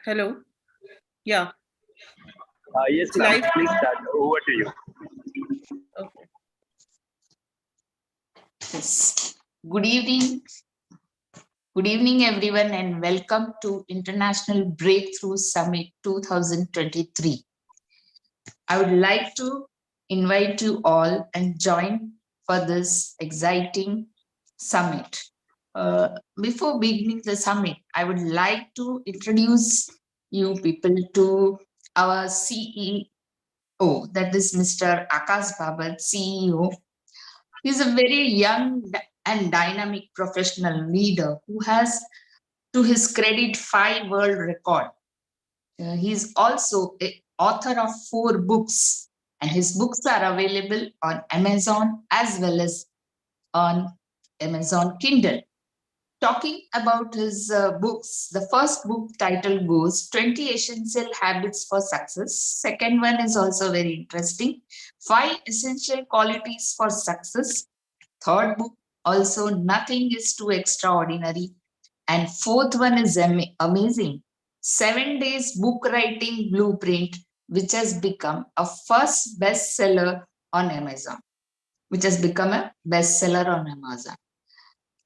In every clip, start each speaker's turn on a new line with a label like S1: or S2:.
S1: Hello. Yeah,
S2: Yes,
S1: it's
S2: ma'am.
S1: live.
S2: Please start. Over to you.
S1: Okay.
S3: Yes. Good evening. Good evening, everyone, and welcome to International Breakthrough Summit 2023. I would like to invite you all and join for this exciting summit. Before beginning the summit, I would like to introduce you people to our CEO, that is Mr. Akash Babat, CEO. He's a very young and dynamic professional leader who has, to his credit, 5 world record. He's also a author of 4 books, and his books are available on Amazon as well as on Amazon Kindle. Talking about his books, the first book title goes 20 Essential Habits for Success. Second one is also very interesting, 5 Essential Qualities for Success. Third book, also Nothing is Too Extraordinary. And fourth one is amazing, 7 Days Book Writing Blueprint, which has become a first bestseller on Amazon, which has become a bestseller on Amazon.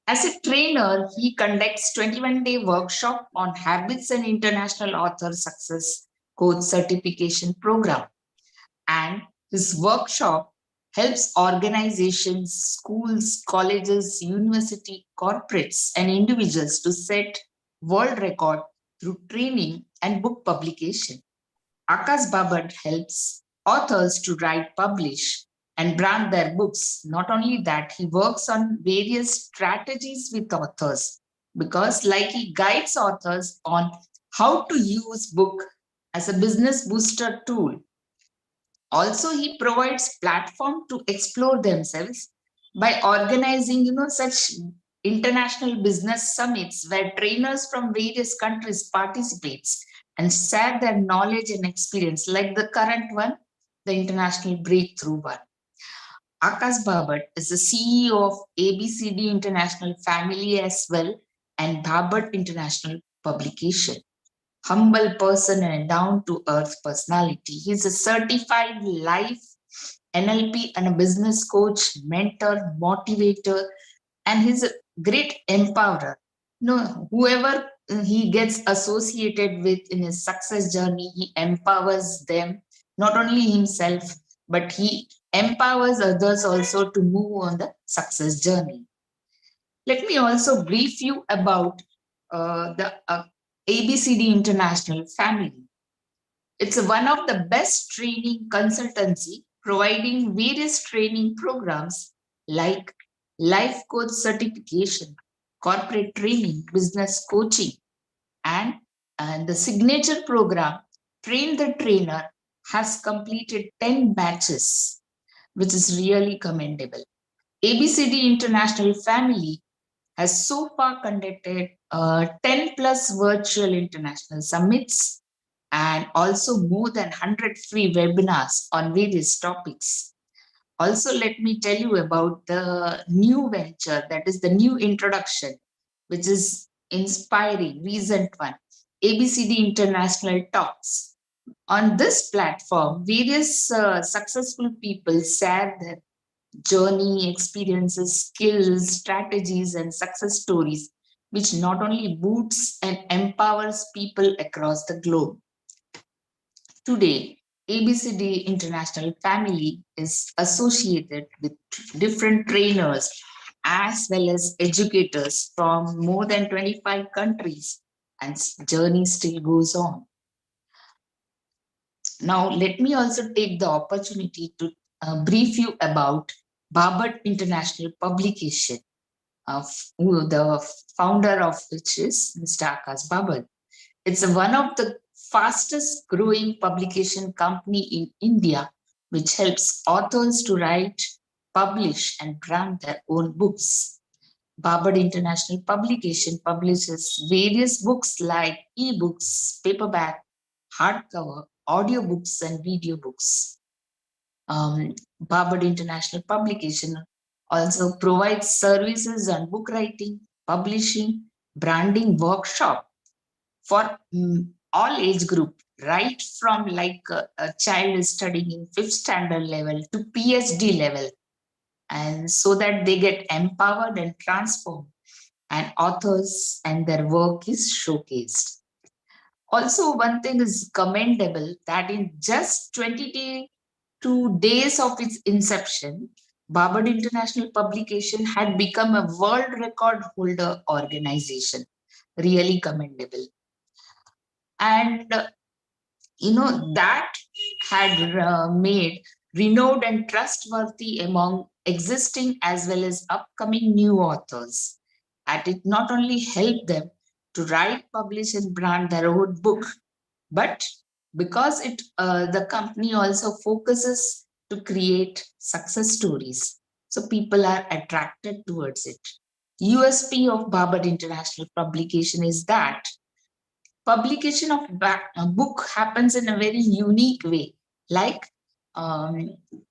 S3: As a trainer, he conducts 21-day workshop on habits and international author success coach certification program. And his workshop helps organizations, schools, colleges, university, corporates, and individuals to set world record through training and book publication. Akash Babat helps authors to write, publish, and brand their books. Not only that, he works on various strategies with authors because, like, he guides authors on how to use book as a business booster tool. Also, he provides platform to explore themselves by organizing, such international business summits where trainers from various countries participates and share their knowledge and experience, like the current one, the International Breakthrough one. Akash Babat is the CEO of ABCD International Family as well and Babat International Publication. Humble person and down to earth personality. He's a certified life NLP and a business coach, mentor, motivator, and he's a great empowerer. Whoever he gets associated with in his success journey, he empowers them, not only himself, but he empowers others also to move on the success journey. Let me also brief you about the ABCD International family. It's one of the best training consultancy providing various training programs like life coach certification, corporate training, business coaching, and, and the signature program Train the Trainer has completed 10 batches, which is really commendable. ABCD International family has so far conducted 10 plus virtual international summits and also more than 100 free webinars on various topics. Also, let me tell you about the new venture, that is the new introduction, which is inspiring, recent one, ABCD International Talks. On this platform, various successful people share their journey, experiences, skills, strategies, and success stories, which not only boosts and empowers people across the globe. Today, ABCD International family is associated with different trainers as well as educators from more than 25 countries, and journey still goes on. Now, let me also take the opportunity to brief you about Babat International Publication, of the founder of which is Mr. Akash Babat. It's one of the fastest growing publication company in India, which helps authors to write, publish, and brand their own books. Babat International Publication publishes various books like e-books, paperback, hardcover, audiobooks, and video books. Babat International Publication also provides services on book writing, publishing, branding workshop for all age group, right from like a child is studying in 5th standard level to PhD level, and so that they get empowered and transformed, and authors and their work is showcased. Also, one thing is commendable that in just 22 days of its inception, Bhabad International Publication had become a world record holder organization. Really commendable. And that had made renowned and trustworthy among existing as well as upcoming new authors. And it not only helped them to write, publish, and brand their own book, but because the company also focuses to create success stories, so people are attracted towards it. USP of Bhabad International Publication is that publication of a book happens in a very unique way, like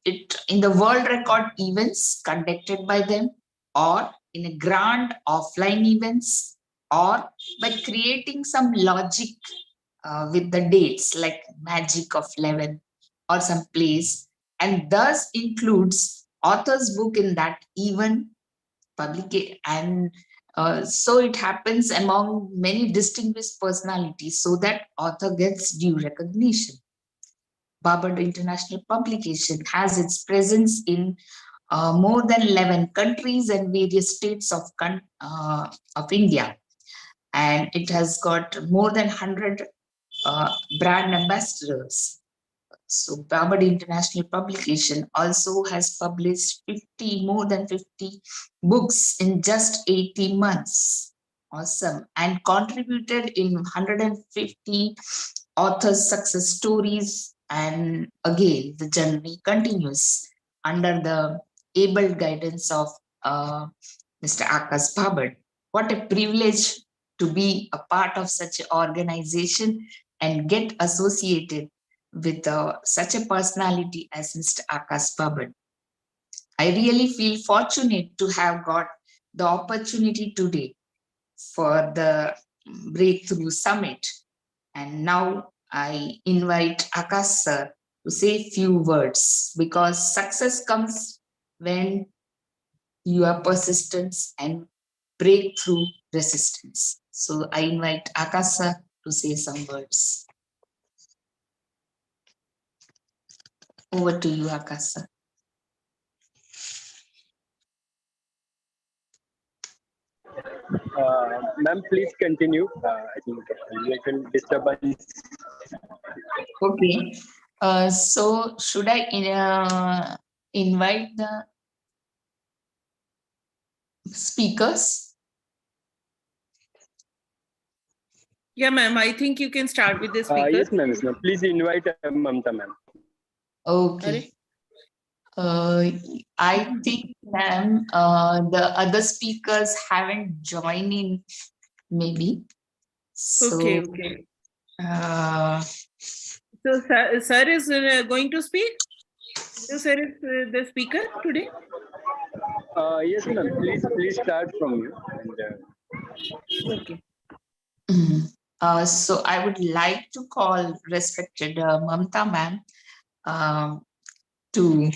S3: it in the world record events conducted by them, or in a grand offline events, or by creating some logic with the dates like magic of 11 or some plays, and thus includes author's book in that even public. And so it happens among many distinguished personalities so that author gets due recognition. Bhabad International Publication has its presence in more than 11 countries and various states of India. And it has got more than 100 brand ambassadors. So Bhabad International Publication also has published more than 50 books in just 18 months. Awesome. And contributed in 150 authors' success stories. And again, the journey continues under the able guidance of Mr. Akash Bhabad. What a privilege to be a part of such an organization and get associated with such a personality as Mr. Akash Bhabad. I really feel fortunate to have got the opportunity today for the Breakthrough Summit. And now I invite Akash sir to say a few words, because success comes when you are persistent and break through resistance. So I invite Akash sir to say some words. Over to you, Akash sir.
S2: Ma'am, please continue. I think little disturbance.
S3: Okay. So should I invite the speakers?
S1: Yeah, ma'am. I think you can start with the speaker.
S2: Yes, ma'am. Yes, ma'am. Please invite Mamta, ma'am.
S3: Okay. I think, ma'am, the other speakers haven't joined in, maybe. So,
S1: Okay. So, sir is going to speak? So, sir is the speaker today?
S2: Yes, ma'am. Please start from you.
S1: Okay.
S3: So I would like to call respected Mamta ma'am to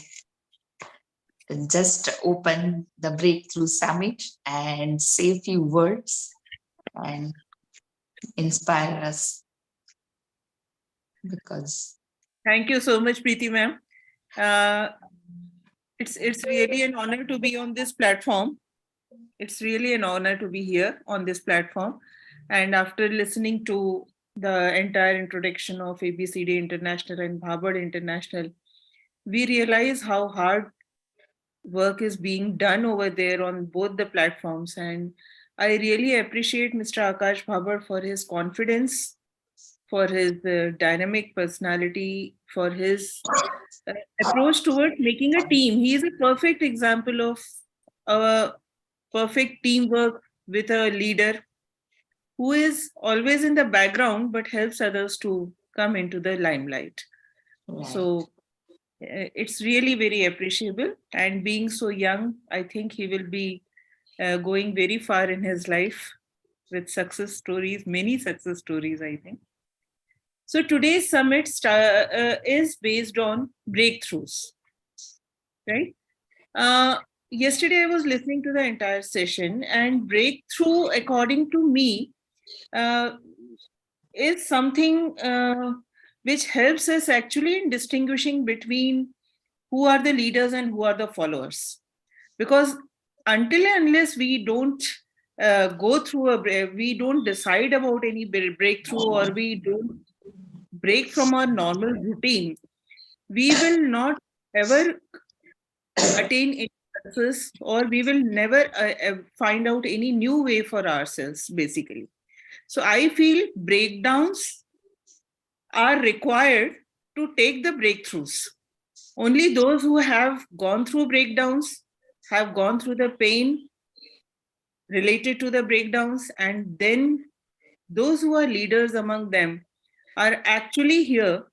S3: just open the Breakthrough Summit and say a few words and inspire us. Because
S1: thank you so much, Preeti ma'am. It's really an honor to be on this platform. It's really an honor to be here on this platform. And after listening to the entire introduction of ABCD International and Bhabad International, we realize how hard work is being done over there on both the platforms. And I really appreciate Mr. Akash Bhabad for his confidence, for his dynamic personality, for his approach towards making a team. He is a perfect example of a perfect teamwork with a leader who is always in the background but helps others to come into the limelight. Right. So it's really very appreciable. And being so young, I think he will be going very far in his life with success stories, many success stories, I think. So today's summit is based on breakthroughs, right? Yesterday I was listening to the entire session, and breakthrough, according to me, is something which helps us actually in distinguishing between who are the leaders and who are the followers. Because until and unless we don't go through we don't decide about any breakthrough, or we don't break from our normal routine, we will not ever attain any success, or we will never find out any new way for ourselves, basically. So I feel breakdowns are required to take the breakthroughs. Only those who have gone through breakdowns, have gone through the pain related to the breakdowns, and then those who are leaders among them are actually here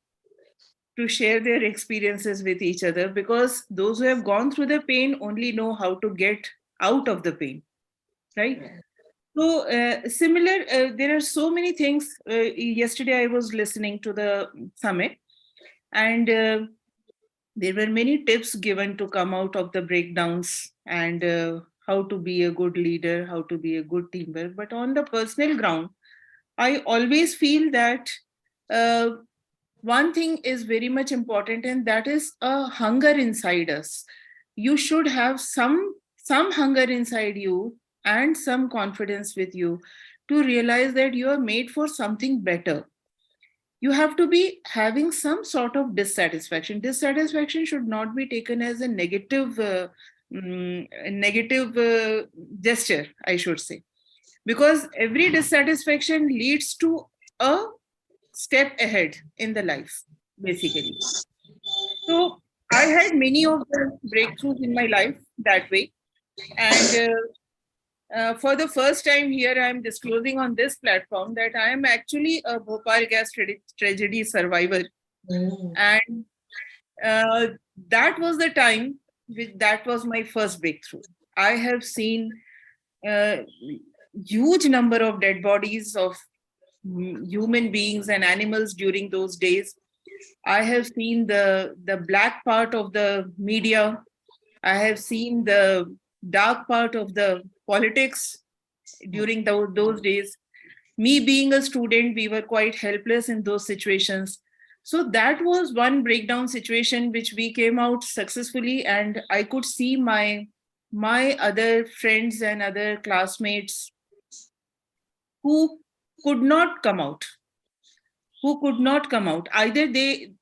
S1: to share their experiences with each other, because those who have gone through the pain only know how to get out of the pain, right? So there are so many things. Yesterday I was listening to the summit, and there were many tips given to come out of the breakdowns, and how to be a good leader, how to be a good teamer. But on the personal ground, I always feel that one thing is very much important, and that is a hunger inside us. You should have some hunger inside you and some confidence with you to realize that you are made for something better. You have to be having some sort of dissatisfaction. Dissatisfaction should not be taken as a negative gesture, I should say, because every dissatisfaction leads to a step ahead in the life, basically. So I had many of the breakthroughs in my life that way. And for the first time here, I'm disclosing on this platform that I am actually a Bhopal gas tragedy survivor. And that was the time that was my first breakthrough. I have seen huge number of dead bodies of human beings and animals during those days. I have seen the black part of the media. I have seen the dark part of the politics during those days. Me being a student, we were quite helpless in those situations. So that was one breakdown situation which we came out successfully, and I could see my other friends and other classmates who could not come out, either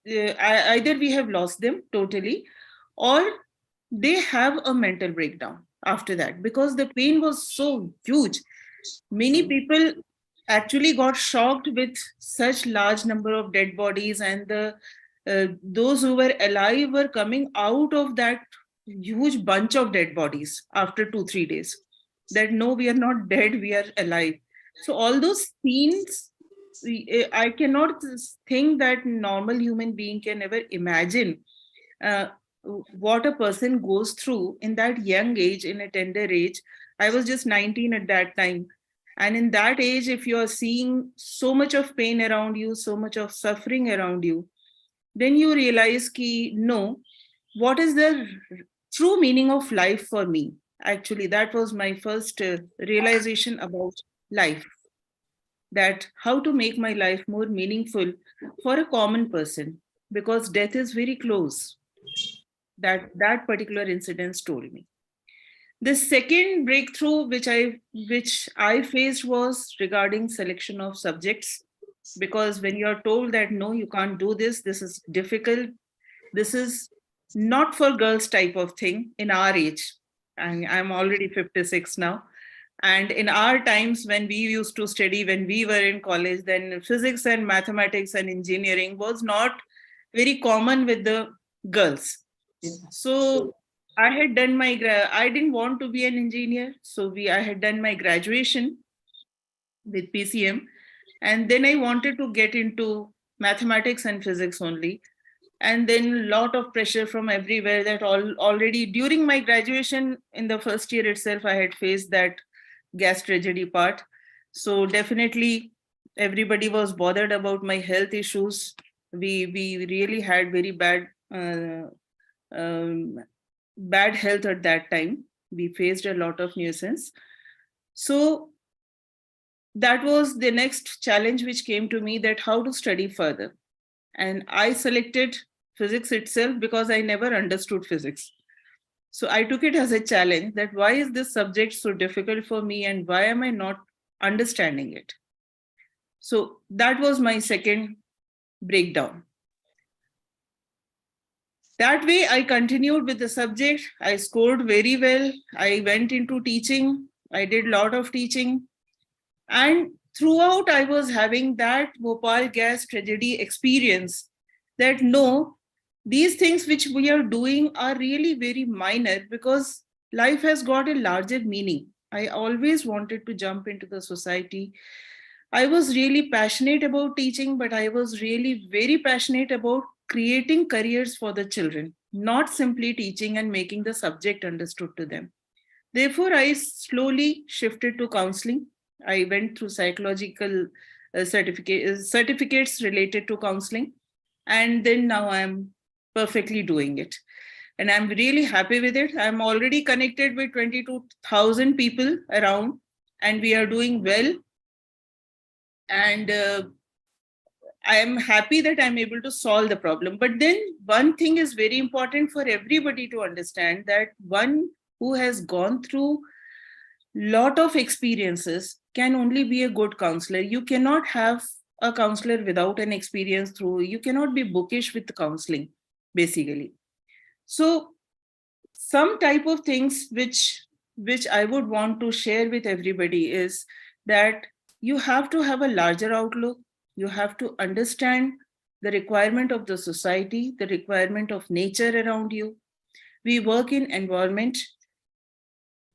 S1: either we have lost them totally, or they have a mental breakdown after that, because the pain was so huge. Many people actually got shocked with such large number of dead bodies, and those who were alive were coming out of that huge bunch of dead bodies after 2-3 days, that no, we are not dead, we are alive. So all those scenes, I cannot think that normal human being can ever imagine what a person goes through in that young age, in a tender age. I was just 19 at that time. And in that age, if you are seeing so much of pain around you, so much of suffering around you, then you realize ki, no, what is the true meaning of life for me? Actually, that was my first realization about life, that how to make my life more meaningful for a common person, because death is very close. That particular incident told me. The second breakthrough which I faced was regarding selection of subjects, because when you are told that no, you can't do this, this is difficult, this is not for girls type of thing in our age. I'm already 56 now. And in our times, when we used to study, when we were in college, then physics and mathematics and engineering was not very common with the girls. So I had done I didn't want to be an engineer. So I had done my graduation with PCM. And then I wanted to get into mathematics and physics only. And then a lot of pressure from everywhere, that already during my graduation in the first year itself, I had faced that gas tragedy part. So definitely everybody was bothered about my health issues. We really had very bad health at that time. We faced a lot of nuisance. So that was the next challenge which came to me, that how to study further. And I selected physics itself because I never understood physics. So I took it as a challenge, that why is this subject so difficult for me and why am I not understanding it? So that was my second breakdown. That way I continued with the subject. I scored very well. I went into teaching. I did a lot of teaching. And throughout I was having that Bhopal gas tragedy experience, that no, these things which we are doing are really very minor, because life has got a larger meaning. I always wanted to jump into the society. I was really passionate about teaching, but I was really very passionate about creating careers for the children, not simply teaching and making the subject understood to them. Therefore, I slowly shifted to counseling. I went through psychological certificates related to counseling. And then now I'm perfectly doing it. And I'm really happy with it. I'm already connected with 22,000 people around, and we are doing well. And I am happy that I'm able to solve the problem. But then one thing is very important for everybody to understand, that one who has gone through lot of experiences can only be a good counselor. You cannot have a counselor without an experience through. You cannot be bookish with counseling, basically. So some type of things which I would want to share with everybody is that you have to have a larger outlook. You have to understand the requirement of the society, the requirement of nature around you. We work in environment.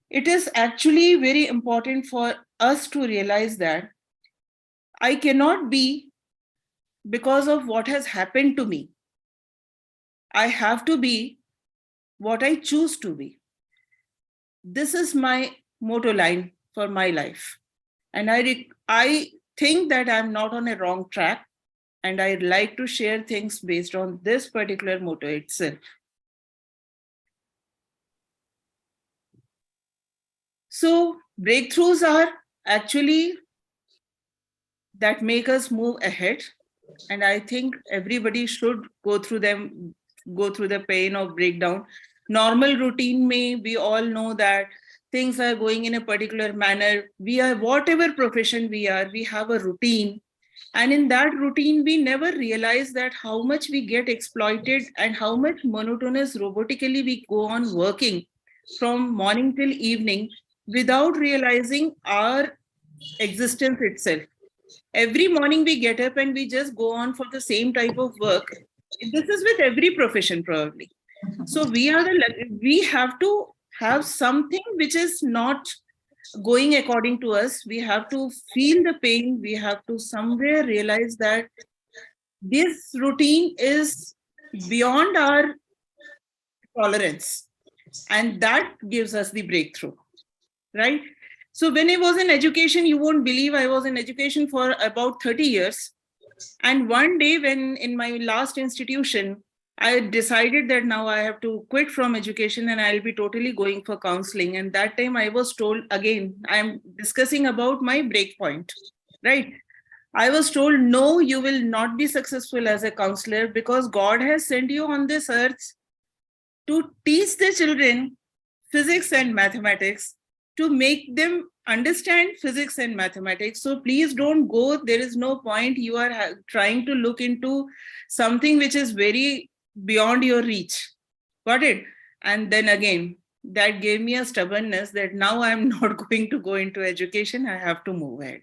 S1: It is actually very important for us to realize that I cannot be because of what has happened to me. I have to be what I choose to be. This is my motto line for my life. And I think that I'm not on a wrong track, and I'd like to share things based on this particular motto itself. So breakthroughs are actually that make us move ahead. And I think everybody should go through the pain of breakdown. Normal routine we all know that things are going in a particular manner. We are, whatever profession we are, we have a routine. And in that routine, we never realize that how much we get exploited and how much monotonous robotically we go on working from morning till evening without realizing our existence itself. Every morning we get up and we just go on for the same type of work. This is with every profession probably. So we have to have something which is not going according to us. We have to feel the pain. We have to somewhere realize that this routine is beyond our tolerance, and that gives us the breakthrough, right? So when I was in education, you won't believe I was in education for about 30 years. And one day when in my last institution, I decided that now I have to quit from education and I'll be totally going for counseling. And that time I was told, again, I'm discussing about my break point, right? I was told, no, you will not be successful as a counselor because God has sent you on this earth to teach the children physics and mathematics, to make them understand physics and mathematics. So please don't go. There is no point. You are trying to look into something which is very beyond your reach. Got it? And then again, that gave me a stubbornness that now I'm not going to go into education. I have to move ahead.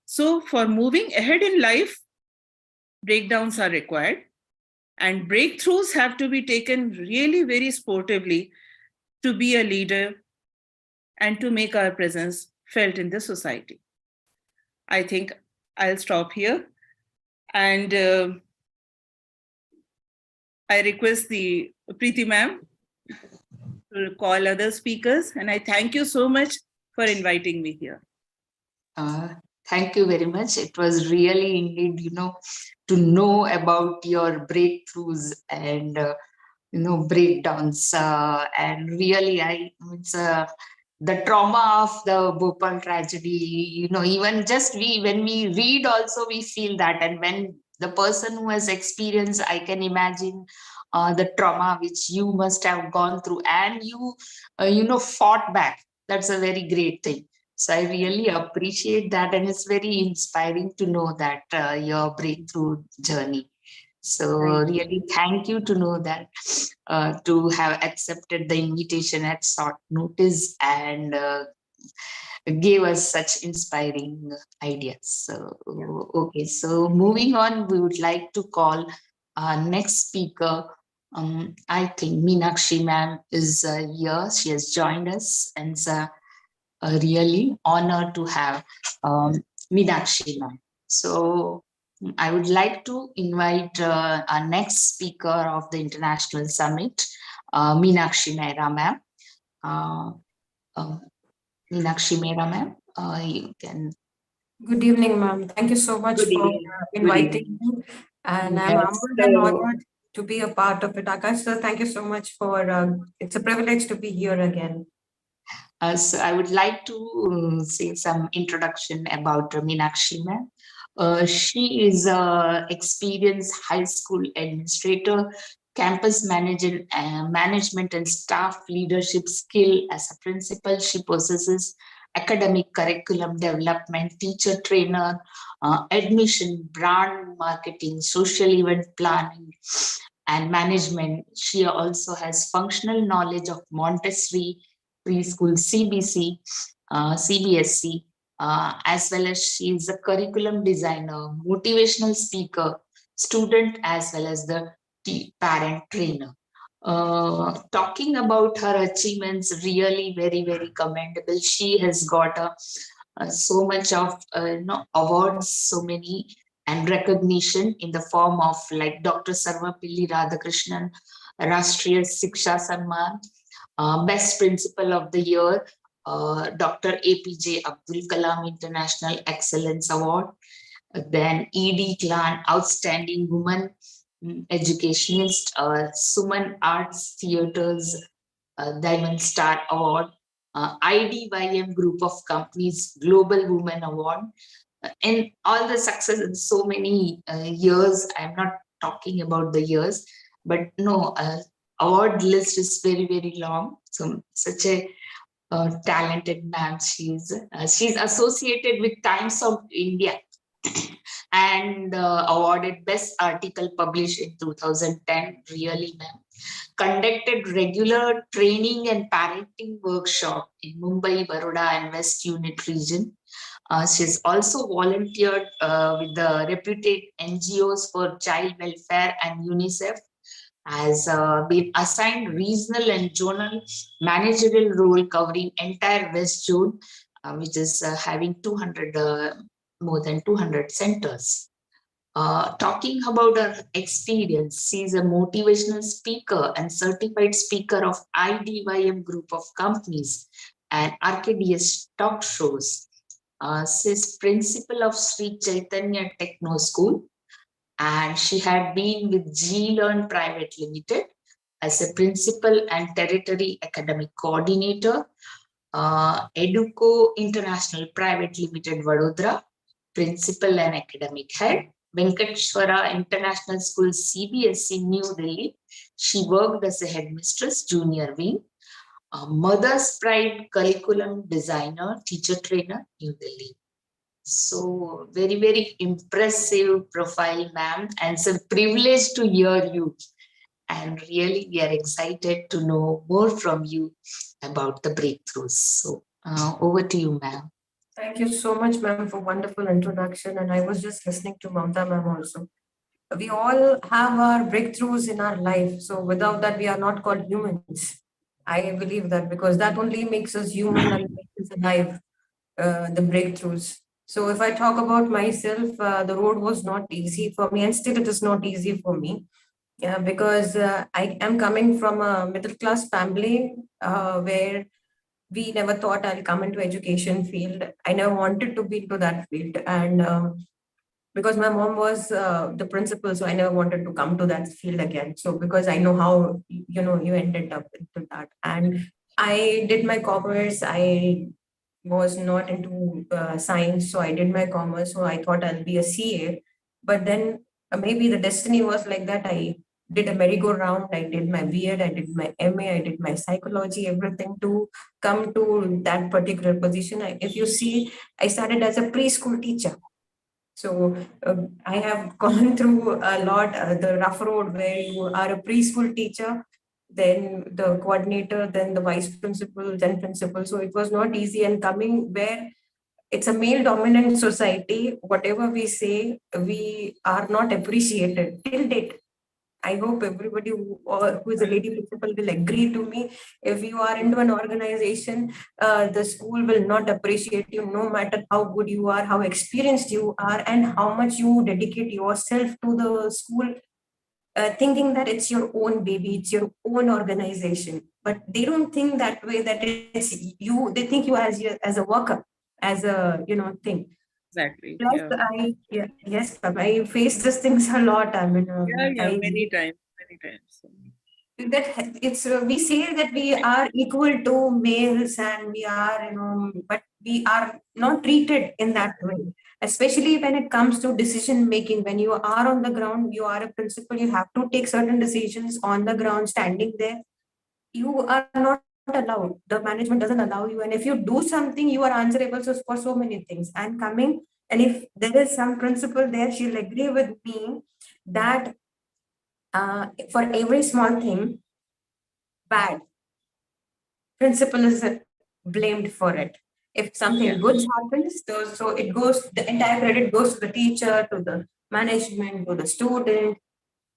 S1: So for moving ahead in life, breakdowns are required, and breakthroughs have to be taken really very sportively to be a leader and to make our presence felt in the society. I think I'll stop here. And I request the Preeti ma'am to call other speakers. And I thank you so much for inviting me here.
S3: Thank you very much. It was really indeed, to know about your breakthroughs and breakdowns. And really, the trauma of the Bhopal tragedy. Even just when we read, also we feel that, and when the person who has experienced, I can imagine the trauma which you must have gone through, and you fought back. That's a very great thing. So I really appreciate that, and it's very inspiring to know that your breakthrough journey. So really, thank you to know that, to have accepted the invitation at short notice and gave us such inspiring ideas. So, okay, so moving on, we would like to call our next speaker. I think Meenakshi ma'am is here. She has joined us, and it's a really honor to have Meenakshi ma'am. So I would like to invite our next speaker of the International Summit, Meenakshi Mehra ma'am. Meenakshi Mehra ma'am, you can.
S4: Good evening, ma'am. Thank you so much for inviting me. And I'm humbled and honored to be a part of it. Akash, sir, thank you so much for, it's a privilege to be here again.
S3: So I would like to say some introduction about Meenakshi ma'am. She is an experienced high school administrator, campus manager, management and staff leadership skill. As a principal, she possesses academic curriculum development, teacher trainer, admission, brand marketing, social event planning, and management. She also has functional knowledge of Montessori, preschool, CBC, CBSC, as well as she is a curriculum designer, motivational speaker, student, as well as the parent trainer. Talking about her achievements, really very, very commendable. She has got so much of awards, so many, and recognition in the form of like Dr. Sarvapalli Radhakrishnan Rashtriya Shiksha Samman, Best Principal of the Year, Dr. APJ Abdul Kalam International Excellence Award, then ED Clan Outstanding Woman Educationist, Suman Arts Theatres Diamond Star Award, IDYM Group of Companies Global Women Award, and all the success in so many years. I'm not talking about the years, but no, award list is very, very long. So such a talented ma'am. She's associated with Times of India and awarded Best Article published in 2010. Really, ma'am. Conducted regular training and parenting workshop in Mumbai, Baroda, and West Unit region. She's also volunteered with the reputed NGOs for child welfare and UNICEF, has been assigned regional and zonal managerial role covering entire West Zone, which is having 200, more than 200 centers. Talking about her experience, she is a motivational speaker and certified speaker of IDYM Group of Companies and Arcadius talk shows. She is principal of Sri Chaitanya Techno School, and she had been with G-Learn Private Limited as a principal and territory academic coordinator, Educo International Private Limited Vadodara, principal and academic head, Venkateshwara International School CBSE New Delhi. She worked as a headmistress, junior wing, Mother's Pride curriculum designer, teacher trainer, New Delhi. So very, very impressive profile, ma'am, and it's a privilege to hear you. And really, we are excited to know more from you about the breakthroughs. So over to you, ma'am.
S4: Thank you so much, ma'am, for wonderful introduction. And I was just listening to Mamta ma'am also. We all have our breakthroughs in our life. So without that, we are not called humans. I believe that because that only makes us human and makes us alive, the breakthroughs. So if I talk about myself, the road was not easy for me, and still it is not easy for me. Because I am coming from a middle class family where we never thought I'll come into education field. I never wanted to be into that field. And because my mom was the principal, so I never wanted to come to that field again. So because I know how, you ended up into that. And I did my commerce. I was not into science, so I did my commerce. So I thought I'll be a CA. But then maybe the destiny was like that. I did a merry-go-round. I did my B.Ed, I did my MA, I did my psychology, everything to come to that particular position. If you see, I started as a preschool teacher. So I have gone through a lot, the rough road where you are a preschool teacher, then the coordinator, then the vice principal, then principal. So it was not easy, and coming where it's a male dominant society, whatever we say, we are not appreciated till date. I hope everybody who is a lady principal will agree to me. If you are into an organization, the school will not appreciate you, no matter how good you are, how experienced you are, and how much you dedicate yourself to the school, thinking that it's your own baby, it's your own organization. But they don't think that way. That it's you. They think you as a worker, as a thing.
S1: Exactly.
S4: Plus, yes, ma'am, I face these things a lot. I mean,
S1: Many times.
S4: that it's we say that we are equal to males, and we are, but we are not treated in that way. Especially when it comes to decision making, when you are on the ground, you are a principal, you have to take certain decisions on the ground, standing there. You are not allowed. The management doesn't allow you, and if you do something, you are answerable for so many things. And if there is some principal there, she'll agree with me that for every small thing, bad, principal is blamed for it. If something good happens, so it goes, the entire credit goes to the teacher, to the management, to the student.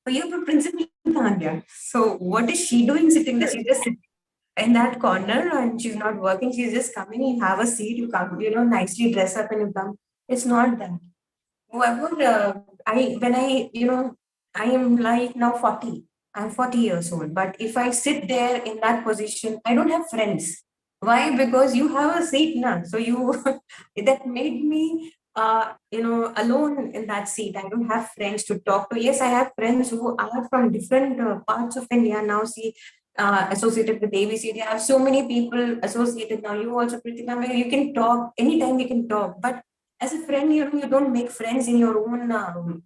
S4: So you have a principal, Tanya. So what is she doing sitting there? She's just sitting in that corner and she's not working. She's just coming, you have a seat, you come, nicely dress up and you come. It's not that. Whoever, I am like now 40. I'm 40 years old. But if I sit there in that position, I don't have friends. Why? Because you have a seat now. So that made me, alone in that seat. I don't have friends to talk to. Yes, I have friends who are from different parts of India now. See, associated with ABCD. I have so many people associated now. You also, Pritika, you can talk anytime. You can talk, but as a friend, you don't make friends in your own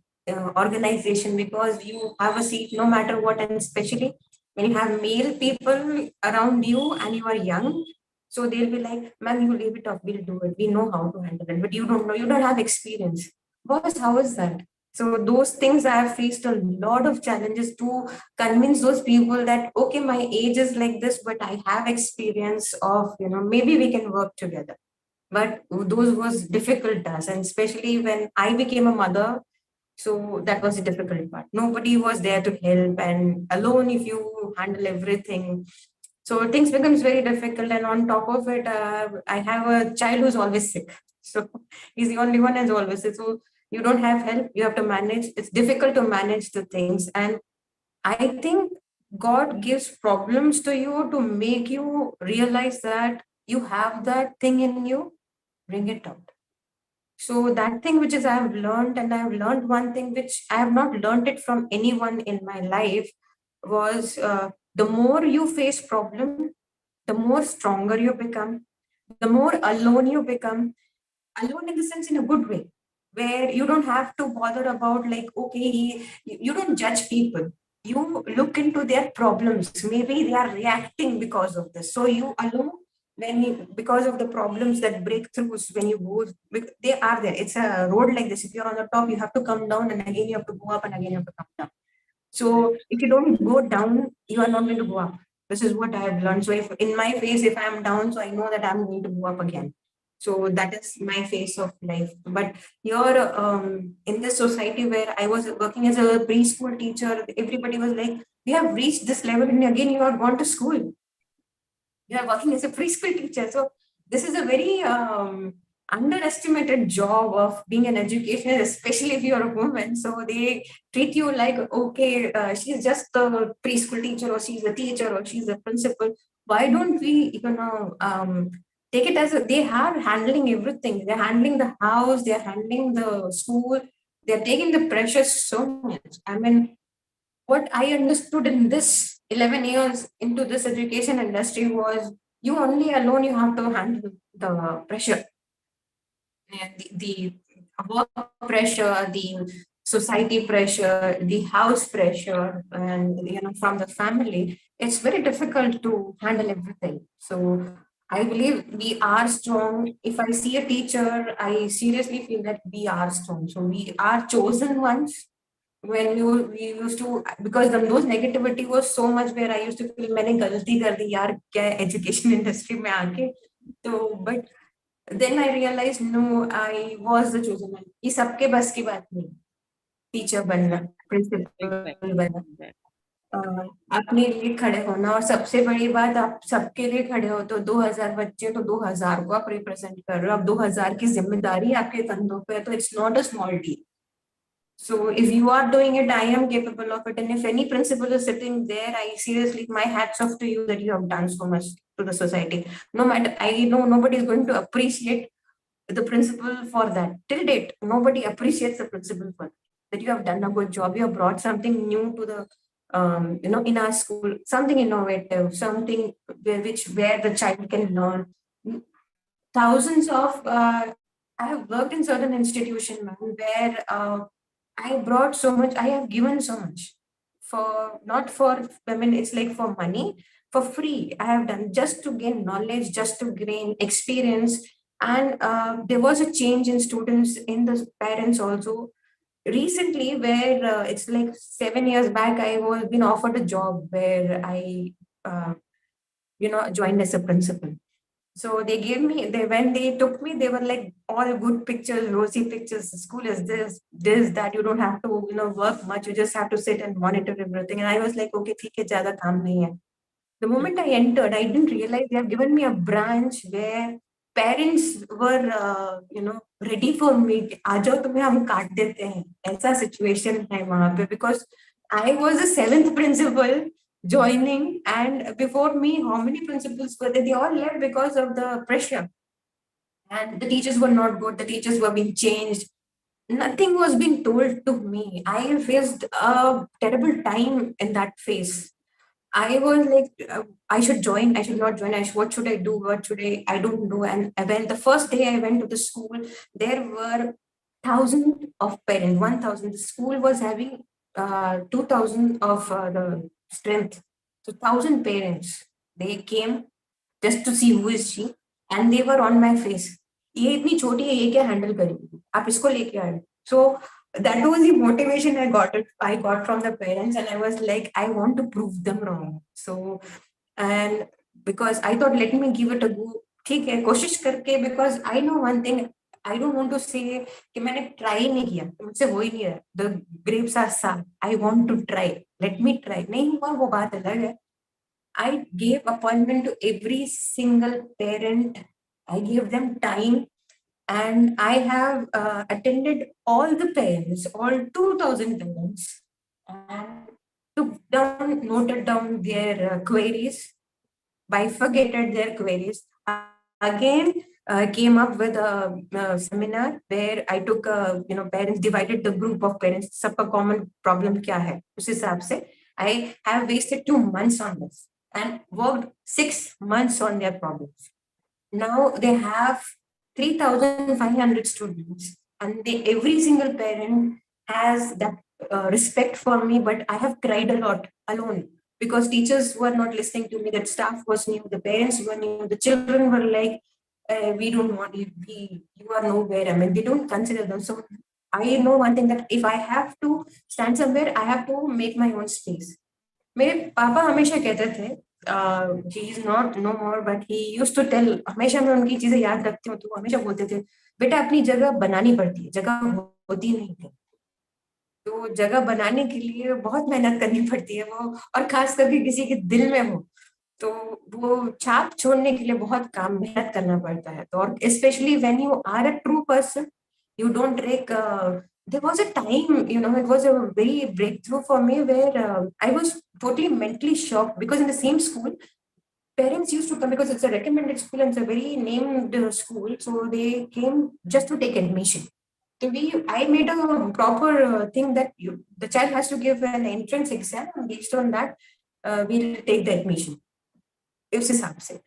S4: organization, because you have a seat no matter what, and especially when you have male people around you and you are young. So they'll be like, "Ma'am, you leave it off. We'll do it. We know how to handle it." But you don't know. You don't have experience. Boss, how is that? So those things I have faced a lot of challenges to convince those people that, okay, my age is like this, but I have experience of, maybe we can work together. But those was difficult tasks, and especially when I became a mother, so that was the difficult part. Nobody was there to help, and alone if you handle everything, so things becomes very difficult. And on top of it, I have a child who's always sick, so he's the only one who's always sick. So you don't have help, you have to manage. It's difficult to manage the things, and I think God gives problems to you to make you realize that you have that thing in you, bring it out. So that thing which is I have learned, and I have learned one thing which I have not learned it from anyone in my life, was the more you face problem, the more stronger you become, the more alone you become. Alone in the sense, in a good way, where you don't have to bother about like, okay, you don't judge people. You look into their problems. Maybe they are reacting because of this. So you alone, because of the problems, that breakthroughs, when you go, they are there. It's a road like this. If you're on the top, you have to come down, and again you have to go up, and again you have to come down. So if you don't go down, you are not going to go up. This is what I have learned. So if in my phase, if I am down, so I know that I'm going to go up again. So that is my phase of life. But here, in this society where I was working as a preschool teacher, everybody was like, "We have reached this level, and again you are gone to school. You are working as a preschool teacher." So this is a very underestimated job of being an educator, especially if you're a woman. So they treat you like, okay, she's just a preschool teacher, or she's a teacher, or she's a principal. why don't we, take it as they are handling everything. They're handling the house, they're handling the school, they're taking the pressure so much. I mean, what I understood in this 11 years into this education industry was you only alone you have to handle the pressure and the work pressure, the society pressure, the house pressure, and from the family. It's very difficult to handle everything. So I believe we are strong. If I see a teacher, I seriously feel that we are strong. So we are chosen ones. When we used to, because those negativity was so much where I used to feel मैंने गलती कर दी यार क्या education industry में आके. So but then I realized no, I was the chosen one. ये सबके बस की बात नहीं. Teacher बनना, principal बनना, अपने लिए खड़े होना, और सबसे बड़ी बात आप सबके लिए खड़े हो तो 2000 बच्चे तो 2000 को आप रिप्रेजेंट कर रहे हो. अब 2000 की जिम्मेदारी आपके कंधों पे है तो it's not a small deal. So if you are doing it, I am capable of it. And if any principal is sitting there, I seriously, my hats off to you that you have done so much to the society. No matter, I know nobody is going to appreciate the principal for that. Till date, nobody appreciates the principal for that. You have done a good job. You have brought something new to the, in our school, something innovative, something where the child can learn. Thousands of, I have worked in certain institution, ma'am, where I brought so much, I have given so much for, not for, I mean, it's like for money, for free. I have done just to gain knowledge, just to gain experience. And there was a change in students, in the parents also. Recently, where it's like 7 years back, I was been offered a job where I, joined as a principal. So they gave me, when they took me, they were like all good pictures, rosy pictures. The school is this, that. You don't have to, work much. You just have to sit and monitor everything. And I was like, okay, theek hai, zyada kaam nahi hai. The moment I entered, I didn't realize they have given me a branch where parents were, ready for me. आ जाओ तुम्हें हम काट देते हैं. ऐसा situation है वहाँ पे, because I was the 7th principal joining, and before me, how many principals were there? They all left because of the pressure. And the teachers were not good. The teachers were being changed. Nothing was being told to me. I faced a terrible time in that phase. I was like, I should join, I should not join. What should I do? What should I don't know. And when the first day I went to the school, there were 1,000 of parents, 1,000. The school was having 2,000 of the strength. So 1,000 parents, they came just to see who is she, and they were on my face. ये इतनी छोटी है, ये क्या handle करेगी? आप इसको लेके आए. So that was the motivation I got from the parents, and I was like, I want to prove them wrong. So, and because I thought, let me give it a go. ठीक है, कोशिश करके, because I know one thing. I don't want to say कि मैंने try नहीं किया, मुझसे हो ही नहीं रहा. The grapes are sour. I want to try. Let me try. नहीं हुआ वो बात अलग है. I gave appointment to every single parent. I gave them time. And I have attended all the parents, all 2,000 parents, and noted down their queries, bifurcated their queries. Again, came up with a seminar where I took, parents, divided the group of parents. Sabka common problem kya hai? Us hisab se, I have wasted 2 months on this and worked 6 months on their problems. Now they have 3,500 students, and every single parent has that respect for me, but I have cried a lot alone because teachers were not listening to me, that staff was new, the parents were new, the children were like, we don't want you, you are nowhere. I mean, they don't consider them. So I know one thing, that if I have to stand somewhere, I have to make my own space. मेरे पापा हमेशा कहते थे, he is not no more, but he used to tell, हमेशा मैं उनकी चीजें याद रखती हूँ तो हमेशा बोलते थे, बेटा अपनी जगह बनानी पड़ती है, जगह होती नहीं है. तो जगह बनाने के लिए बहुत मेहनत करनी पड़ती है वो, और खास करके किसी के दिल में हो तो वो छाप छोड़ने के लिए बहुत काम मेहनत करना पड़ता है. तो और specially when you are a true person, you don't take there was a time, it was a very breakthrough for me where I was totally mentally shocked, because in the same school parents used to come because it's a recommended school and it's a very named school. So they came just to take admission. So I made a proper thing that the child has to give an entrance exam, and based on that, we'll take the admission. उस हिसाब से.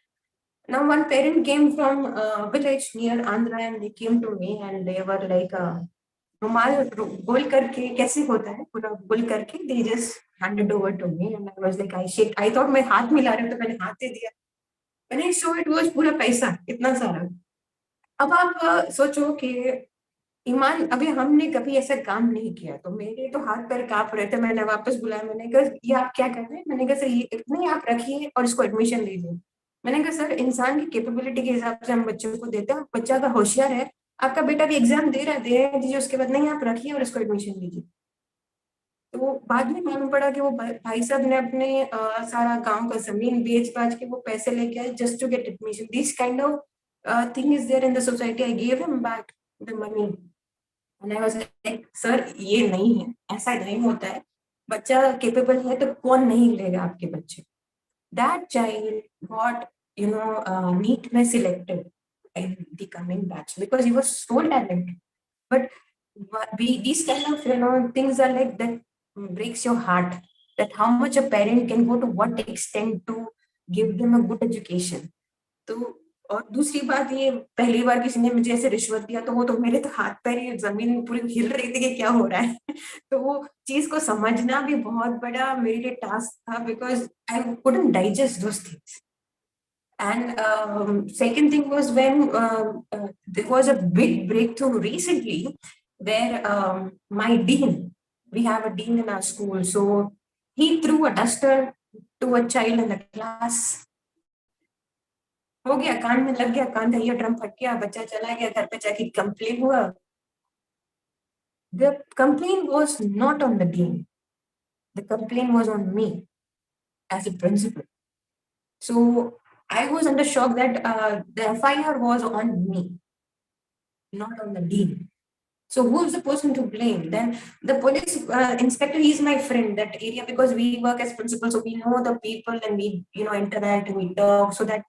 S4: Now one parent came from a village near Andhra and they came to me and they were like, रुमाल गोल करके कैसे होता है पूरा गोल करके they just handed over to me and I was like I thought मैं हाथ मिला रहा हूँ तो मैंने हाथ दे दिया. When I saw it was पूरा पैसा इतना सारा. अब आप सोचो कि ईमान अभी हमने कभी ऐसा काम नहीं किया तो मेरे तो हाथ पैर कांप रहे थे. मैंने वापस बुलाया. मैंने कहा ये आप क्या कर रहे हैं? मैंने कहा सर ये इतने आप रखिए और इसको एडमिशन दीजिए. मैंने कहा सर इंसान की कैपेबिलिटी के हिसाब से हम बच्चों को देते हैं. बच्चा अगर होशियार है, आपका बेटा भी एग्जाम दे रहा दीजिए, उसके बाद नहीं आप रखिए और इसको एडमिशन दीजिए. तो बाद में मालूम पड़ा कि वो भाई साहब ने अपने सारा गांव का जमीन बेच बाच के वो पैसे लेके आए just to get admission. This kind of thing is there in the society. I give him back the money and I was like sir ये नहीं है, ऐसा नहीं होता है. बच्चा केपेबल है तो कौन नहीं लेगा आपके बच्चे. That child got NEET में selected in the coming batch because he was so talented. But these kind of things are like that breaks your heart, that how much a parent can go to what extent to give them a good education. तो और दूसरी बात ये पहली बार किसी ने मुझे ऐसे रिश्वत दिया तो वो तो मेरे तो हाथ पैर ही जमीन पूरी हिल रही थी कि क्या हो रहा है. तो वो चीज को समझना भी बहुत बड़ा मेरे लिए टास्क था because I couldn't digest those things. And second thing was when there was a big breakthrough recently where my dean, we have a dean in our school, so he threw a duster to a child in the class. हो गया, कान में लग गया, कान का year फट गया, बच्चा चला गया, घर पे जाके कंप्लेन हुआ. The complaint was not on the dean. The complaint was on me as a principal. So I was under shock that the FIR was on me, not on the dean. So who's the person to blame? Then the police inspector, he's my friend, that area, because we work as principals, so we know the people and we, interact and we talk. So that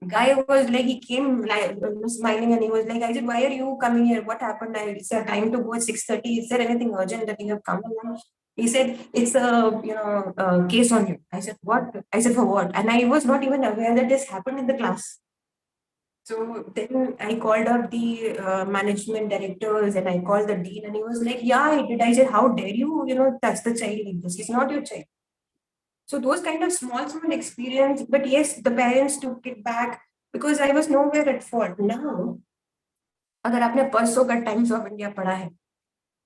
S4: guy was like, he came like smiling and he was like, I said, why are you coming here? What happened? It's a time to go at 6:30. Is there anything urgent that you have come along? He said, it's a case on you. I said, what? I said, for what? And I was not even aware that this happened in the class. So then I called up the management directors and I called the dean and he was like, yeah, I did. I said, how dare you, touch the child like this? He's not your child. So those kind of small experience, but yes, the parents took it back because I was nowhere at fault. Now, अगर आपने परसों का Times of India पढ़ा है,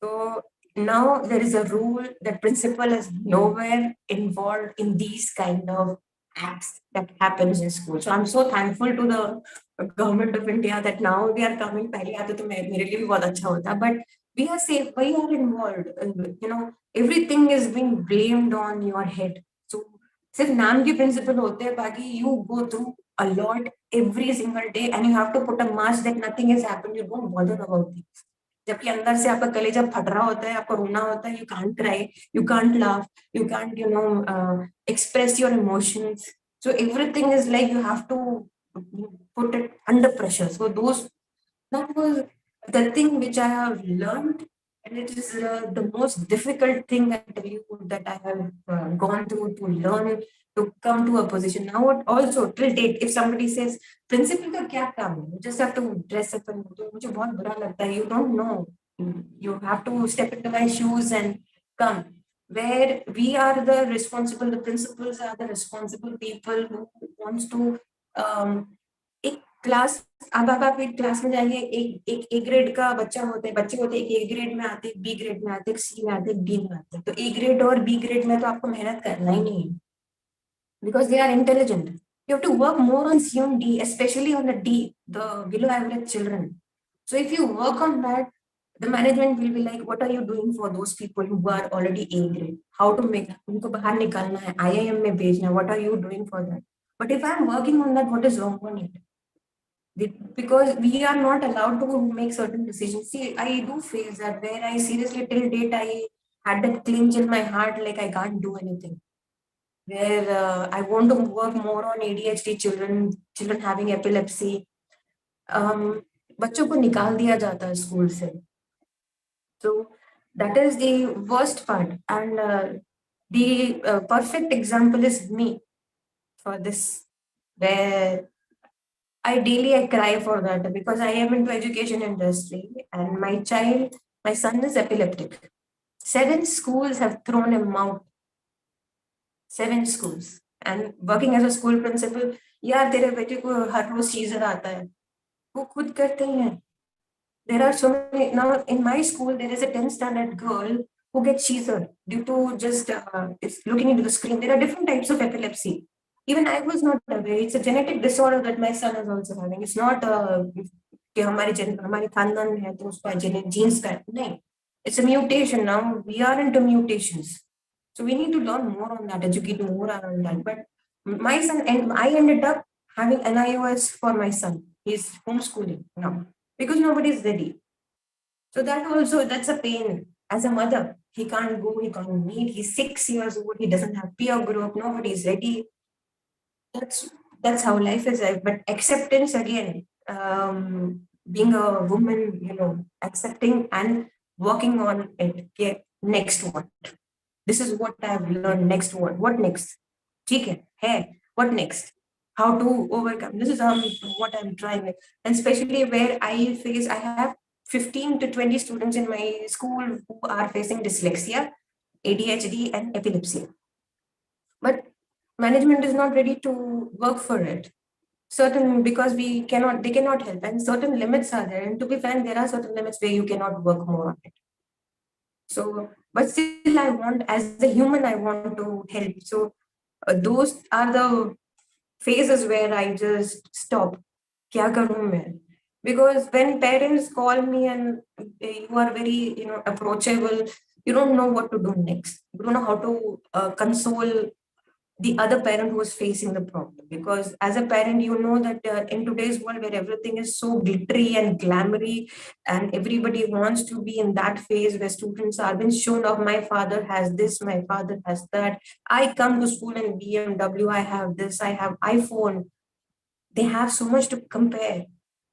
S4: तो now there is a rule that principal is nowhere involved in these kind of acts that happens in school. So I'm so thankful to the government of India that now they are coming. पहले आते तो मेरे लिए भी बहुत अच्छा होता, but we are safe. We are involved. Everything is being blamed on your head. So सिर्फ नाम के principal होते हैं, बाकी you go through a lot every single day and you have to put a mask that nothing has happened. You don't bother about things. जबकि अंदर से आपका कलेजा फट रहा होता है, आपको रोना होता है, you can't cry, you can't laugh, you can't express your emotions. So everything is like you have to put it under pressure. So that was the thing which I have learned, and it is the most difficult thing I tell you that I have gone through to learn to come to a position. Now also till date, if somebody says principal का क्या काम है, you just have to dress up and do. मुझे बहुत बुरा लगता है. You don't know. You have to step into my shoes and come. Where we are the responsible, the principals are the responsible people who wants to एक class, अब आप एक class में जाएंगे, एक ए ग्रेड का बच्चे होते हैं, एक ए ग्रेड में आते, बी ग्रेड में आते, सी में आते, डी में आते. तो ए ग्रेड और बी ग्रेड में तो आपको मेहनत करना ही नहीं है, because they are intelligent. You have to work more on C and D, especially on the D, the below average children. So if you work on that, the management will be like, what are you doing for those people who are already A grade? How to make उनको बाहर निकालना है, IIM में भेजना, what are you doing for that? But if I'm working on that, what is wrong on it? Because we are not allowed to make certain decisions. See, I do face that where I seriously till date I had that clinch in my heart, like I can't do anything. where I want to work more on ADHD children having epilepsy. बच्चों को निकाल दिया जाता है school से. So that is the worst part, and the perfect example is me for this, where I cry for that because I am into education industry and my son is epileptic. 7 schools have thrown him out. 7 schools. And working as a school principal, यार तेरे बेटे को हर रोज scissor आता है, वो खुद करते ही हैं. There are so many now in my school. There is a 10th standard girl who gets seizure due to just is looking into the screen. There are different types of epilepsy. Even I was not aware. It's a genetic disorder that my son is also having. It's not कि हमारे खानदान में है तो उसका genes का नहीं. It's a mutation. Now we are into mutations, so we need to learn more on that, educate more on that. But my son and I ended up having NIOS for my son. He's homeschooling now because nobody is ready. So that's a pain. As a mother, he can't go, he can't meet. He's 6 years old. He doesn't have peer group. Nobody is ready. That's how life is. But acceptance again, being a woman, accepting and working on it. Okay, next what? This is what I've learned. Next what? What next? Okay, hey, what next? How to overcome? This is what I'm trying. And especially where I have 15 to 20 students in my school who are facing dyslexia, ADHD, and epilepsy. But management is not ready to work for it. Because they cannot help, and certain limits are there. And to be frank, there are certain limits where you cannot work more on it. So, but still, as a human, I want to help. So, those are the phases where I just stop. Kya karoon main? Because when parents call me and you are very, approachable, you don't know what to do next. You don't know how to console the other parent who is facing the problem. Because as a parent, you know that in today's world where everything is so glittery and glamoury, and everybody wants to be in that phase where students are being shown off. My father has this, my father has that. I come to school in BMW, I have this, I have iPhone. They have so much to compare.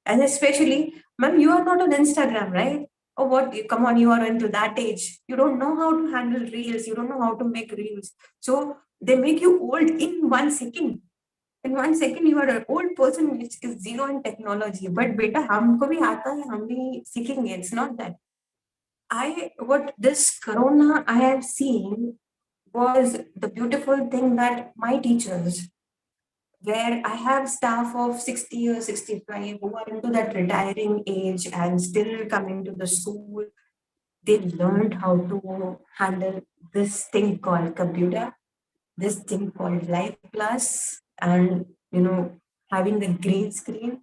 S4: And especially, ma'am, you are not on Instagram, right? Oh, what? Come on, you are into that age. You don't know how to handle reels. You don't know how to make reels. So they make you old in 1 second. In 1 second, you are an old person which is zero in technology. But beta, humko bhi aata hai, hum bhi seekhenge. It's not that. What this corona I have seen was the beautiful thing that my teachers, where I have staff of 60 or 65 who are into that retiring age and still coming to the school, they learned how to handle this thing called computer, this thing called Life Plus, and having the green screen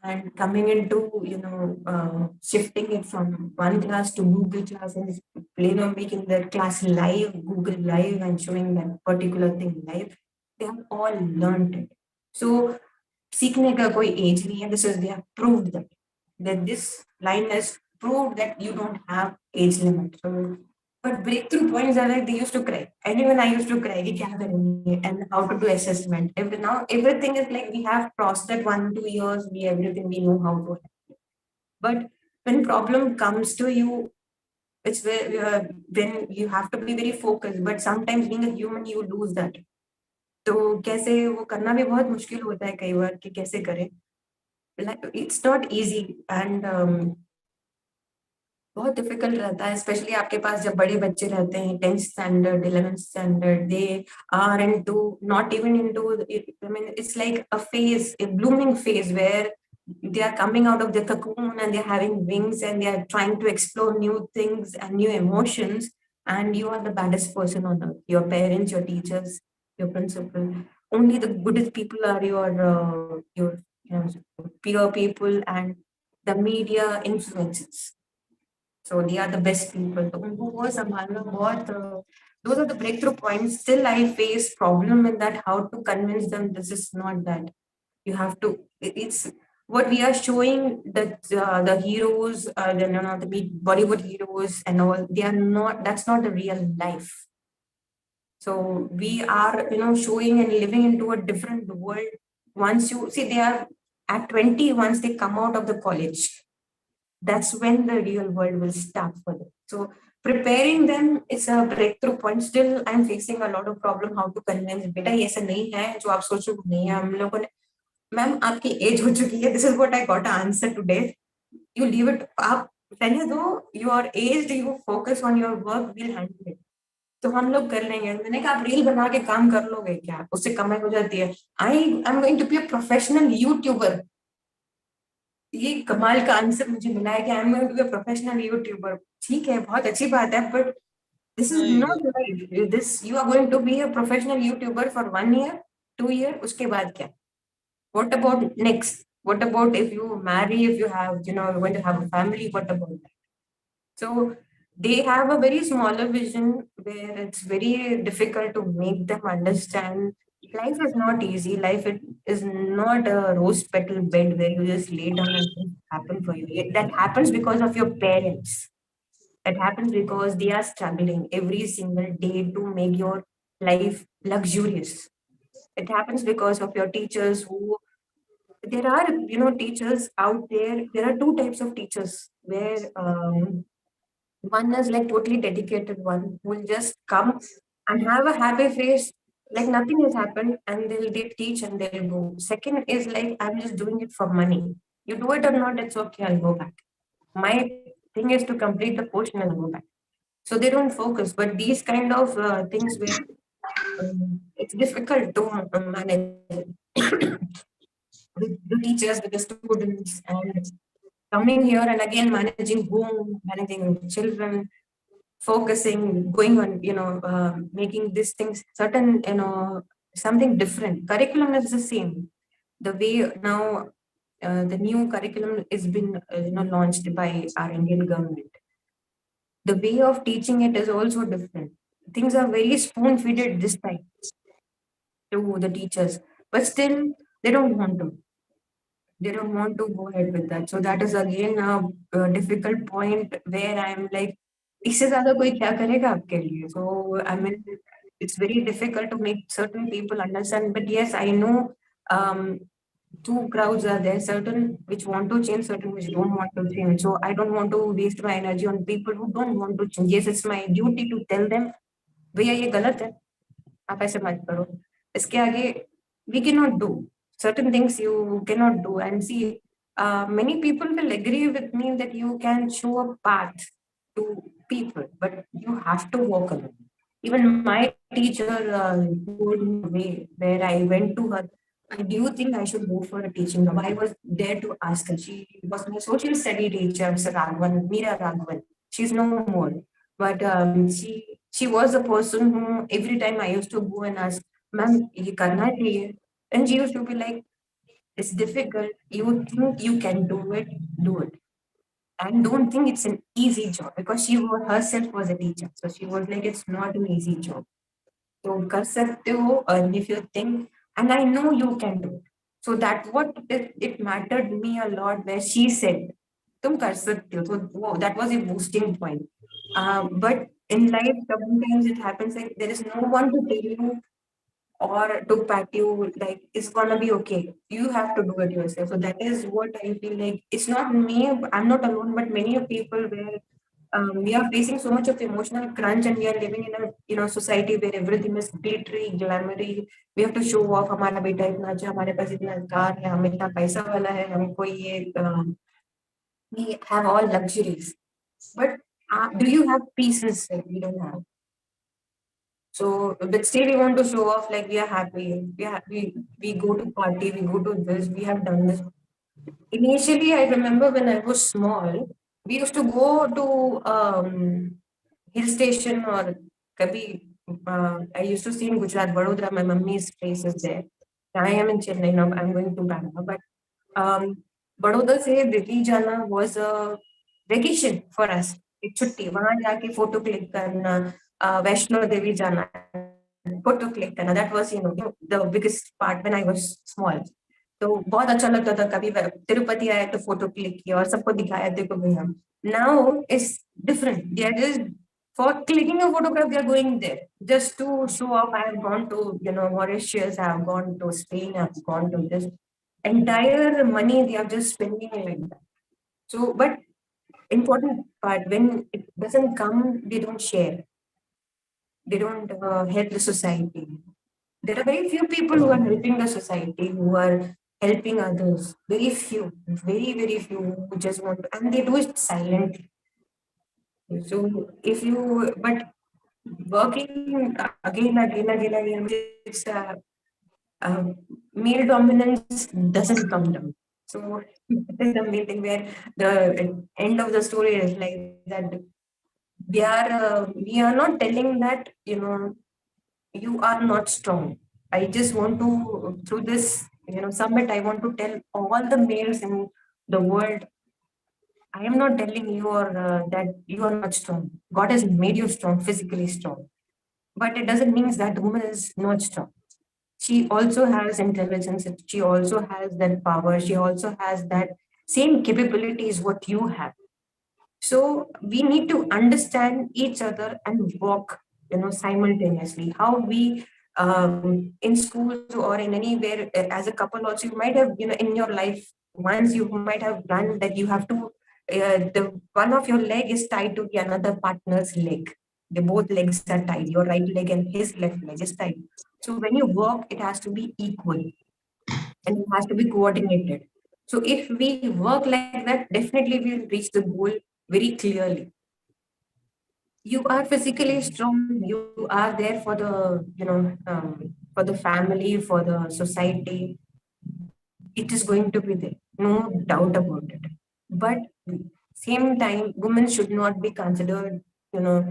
S4: and coming into shifting it from one class to Google class and making the class live, Google Live, and showing that particular thing live. They have all learned it. So सीखने का कोई age नहीं है. They have proved that this line has proved that you don't have age limit. So, but breakthrough points are like they used to cry. And even I used to cry, कि क्या करेंगे, and how to do assessment. Now everything is like we have crossed that 1-2 years, we know how to handle. But when problem comes to you, it's where when you have to be very focused. But sometimes being a human, you lose that. तो कैसे वो करना भी बहुत मुश्किल होता है कई बार कि कैसे करें. It's not easy and बहुत डिफिकल्ट रहता है, स्पेशली आपके पास जब बड़े बच्चे रहते हैं 10th standard 11th standard, they are into not even into, I mean, it's like a phase, a blooming phase where they are coming out of the cocoon and they're having wings and they are trying to explore new things and new emotions, and you are the baddest person on earth. Your parents, your teachers, your principal, only the goodest people are your peer people and the media influences. So they are the best people. तो उनको वो संभालना बहुत, those are the breakthrough points. Still, I face problem in that how to convince them this is not that. You have to. It's what we are showing that the heroes, the Bollywood heroes and all. They are not. That's not the real life. So we are, showing and living into a different world. Once you see, they are at 20, once they come out of the college, that's when the real world will start for them. So preparing them is a breakthrough point. Still, I'm facing a lot of problem how to convince बेटा ये ऐसा नहीं है जो आप सोचो नहीं है हम लोगों ने मैम आपकी एज हो चुकी है. This is what I got to answer today. You leave it आप रहने दो. You are aged. You focus on your work. We'll handle it. तो हम लोग कर लेंगे. मैंने कहा आप रील बना के काम कर लोगे क्या? उससे कमाई हो जाती है. I am going to be a professional YouTuber. ये कमाल का आंसर मुझे मिला है कि I am going to be a professional youtuber. ठीक है, बहुत अच्छी बात है, but this is not right. This you are going to be a professional youtuber for 1 year 2 year, उसके बाद क्या? What about next? What about if you marry, if you have going to have a family, what about that? So they have a very smaller vision where it's very difficult to make them understand life is not easy. Is not a rose petal bed where you just lay down and things happen for you. That happens because of your parents. That happens because they are struggling every single day to make your life luxurious. It happens because of your teachers who there are teachers out there. There are two types of teachers where one is like totally dedicated one who will just come and have a happy face like nothing has happened, and they teach and they'll go. Second is like, I'm just doing it for money. You do it or not, it's okay, I'll go back. My thing is to complete the portion and go back. So they don't focus. But these kind of things where it's difficult to manage with the teachers, with the students, and coming here and again managing home, managing children, focusing, going on, making these things certain, something different. Curriculum is the same. The way now the new curriculum is been, launched by our Indian government. The way of teaching it is also different. Things are very spoon feeded this time to the teachers, but still they don't want to. They don't want to go ahead with that. So that is again a difficult point where I'm like, इससे ज़्यादा कोई क्या करेगा आपके लिए? So I mean, it's very difficult to make certain people understand. But yes, I know two crowds are there, certain which want to change, certain which don't want to change. So I don't want to waste my energy on people who don't want to change. Yes, it's my duty to tell them, भैया ये गलत है, आप ऐसे मत करो. इसके आगे we cannot do. Certain things you cannot do. And see, many people will agree with me that you can show a path to people, but you have to walk alone. Even my teacher told me where I went to her, do you think I should go for a teaching job? I was there to ask her. She was my social study teacher, Mr. Raghavan, Meera Raghavan. She's no more. But she was the person who every time I used to go and ask, ma'am, ye karna chahiye. And she used to be like, it's difficult. You think you can do it, do it. And don't think it's an easy job, because herself was a teacher. So she was like, it's not an easy job. So kar sakte ho, and if you think, and I know you can do it. So that what it mattered me a lot where she said, tum kar sakte ho. So that was a boosting point. But in life, sometimes it happens like there is no one to tell you or to pat you like it's gonna be okay. You have to do it yourself. So that is what I feel like. It's not me. I'm not alone, but many of people where we are facing so much of emotional crunch, and we are living in a society where everything is glittery, glamoury. We have to show off. हमारा बेटा इतना अच्छा, हमारे पास इतना car है, हम इतना पैसा वाला है, हमको ये we have all luxuries. But do you have peace inside? We don't have. So, but still we want to show off like we are happy. We go to party, we go to this, we have done this. Initially, I remember when I was small, we used to go to hill station or Kabhi. I used to see in Gujarat, Vadodara, my mummy's place is there. I am in Chennai now, I'm going to Bangalore. But Vadodara se Delhi jana was a vacation for us. एक छुट्टी वहां जाके photo click करना, वैष्णो देवी जाना, photo click करना. That was the biggest part when I was small. तो बहुत अच्छा लगता था. कभी तिरुपति आया तो फोटो क्लिक किया और सबको दिखाया, देखो भैया. Now is different. They are just For clicking a photograph, they are going there just to show off. I have gone to, Mauritius, I have gone to Spain, I have gone to this entire money they are just spending like that. So, but important part, when it doesn't come, they don't share. They don't help the society. There are very few people who are helping the society, who are helping others. Very few, very, very few who just want to, and they do it silently. So if you, but working again, it's male dominance doesn't come down. So that is the main thing where the end of the story is like that. We are not telling that, you are not strong. I just want to, through this, summit, I want to tell all the males in the world, I am not telling you or that you are not strong. God has made you strong, physically strong. But it doesn't mean that the woman is not strong. She also has intelligence. She also has that power. She also has that same capabilities what you have. So we need to understand each other and walk, simultaneously. How we in schools or in anywhere as a couple also, you might have, in your life once you might have done that. You have to the one of your leg is tied to the another partner's leg. The both legs are tied. Your right leg and his left leg is tied. So when you walk, it has to be equal and it has to be coordinated. So if we work like that, definitely we'll reach the goal very clearly. You are physically strong. You are there for the, for the family, for the society. It is going to be there, no doubt about it. But same time, women should not be considered, below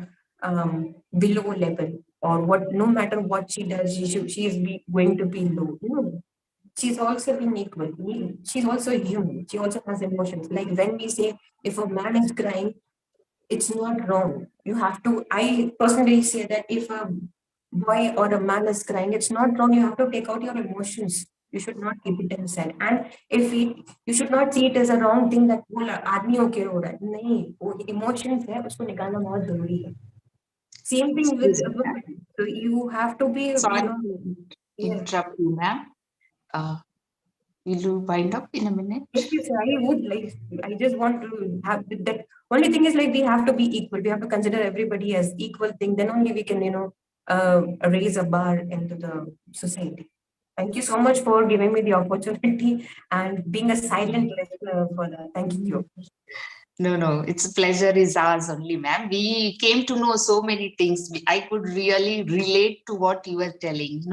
S4: level, or what. No matter what she does, she is going to be low. She's also being equal. She's also human. She also has emotions. Like when we say, if a man is crying, it's not wrong. You have to, I personally say that if a boy or a man is crying, it's not wrong. You have to take out your emotions. You should not keep it inside. And if it, you should not see it as a wrong thing that वो आदमी होके रो रहा है. नहीं, वो emotions है, उसको निकालना बहुत जरूरी है. Same thing with
S3: Excuse me, ma'am.
S4: women. So you have to be,
S3: Sorry to
S4: yeah.
S3: interrupt you, ma'am. Will you wind up in a minute?
S4: Yes, I would like. I just want to have that. Only thing is like we have to be equal. We have to consider everybody as equal thing. Then only we can, raise a bar into the society. Thank you so much for giving me the opportunity and being a silent listener for that. Thank you.
S3: No, it's a pleasure is ours only, ma'am. We came to know so many things. I could really relate to what you were telling,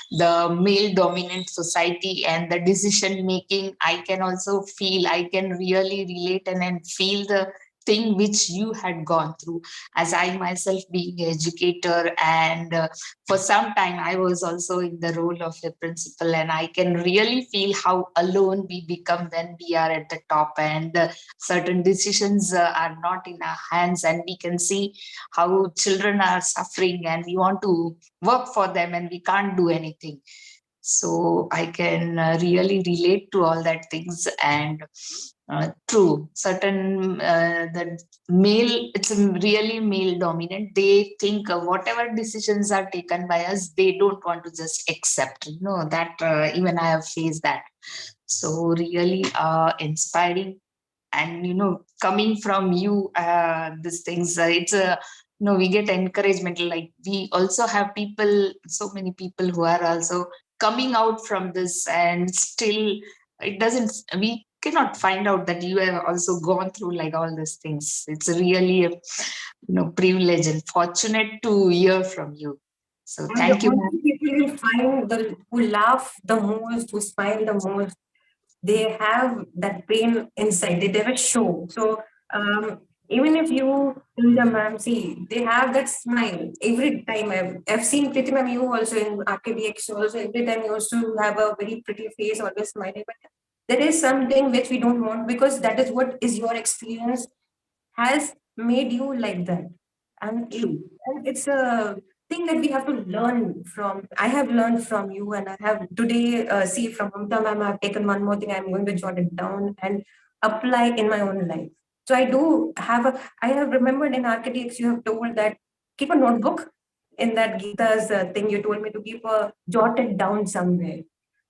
S3: the male dominant society and the decision making. I can also feel, I can really relate and then feel the thing which you had gone through, as I myself being an educator, and for some time I was also in the role of a principal, and I can really feel how alone we become when we are at the top, and certain decisions are not in our hands, and we can see how children are suffering and we want to work for them and we can't do anything. So I can really relate to all that things. And true, certain the male, it's really male dominant. They think whatever decisions are taken by us, they don't want to just accept. That even I have faced that. So really inspiring. And coming from you, these things, it's a we get encouragement. Like we also have people, so many people who are also coming out from this, and still it doesn't, we cannot find out that you have also gone through like all these things. It's really a privilege and fortunate to hear from you. So
S4: And
S3: thank
S4: the
S3: you,
S4: only
S3: ma'am.
S4: people you find who laugh the most, who smile the most, they have that pain inside. They never show. So even if you think the ma'am, see, they have that smile every time. I've seen Preeti ma'am, you also in RKDX also, every time you used to have a very pretty face, always smiling. But there is something which we don't want, because that is what is your experience has made you like that. And it's a thing that we have to learn from. I have learned from you, and I have today, see from Mamta ma'am, I've taken one more thing. I'm going to jot it down and apply in my own life. So I have remembered in architects, you have told that keep a notebook in that Gita's thing. You told me to keep jot it down somewhere.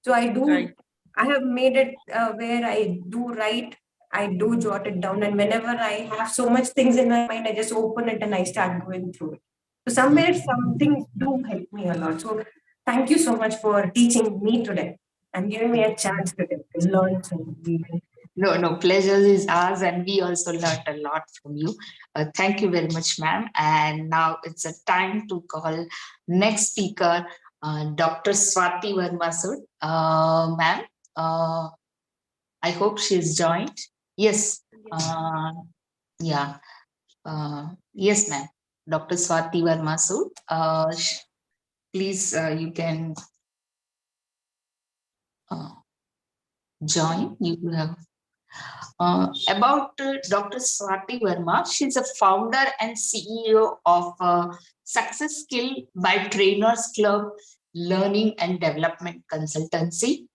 S4: So
S1: Right.
S4: I have made it where I do write, I do jot it down. And whenever I have so much things in my mind, I just open it and I start going through it. So somewhere some things do help me a lot. So thank you so much for teaching me today and giving me a chance to learn something.
S3: No, no, pleasure is ours, and we also learned a lot from you. Thank you very much, ma'am. And now it's a time to call next speaker, Dr. Swati Varmasud. Ma'am, I hope she's joined. Yes. Yeah. Yes, ma'am. Dr. Swati Varmasud. Please, you can join. You have about Dr. Swati Verma. She's a founder and CEO of Success Skill by Trainers Club Learning and Development Consultancy,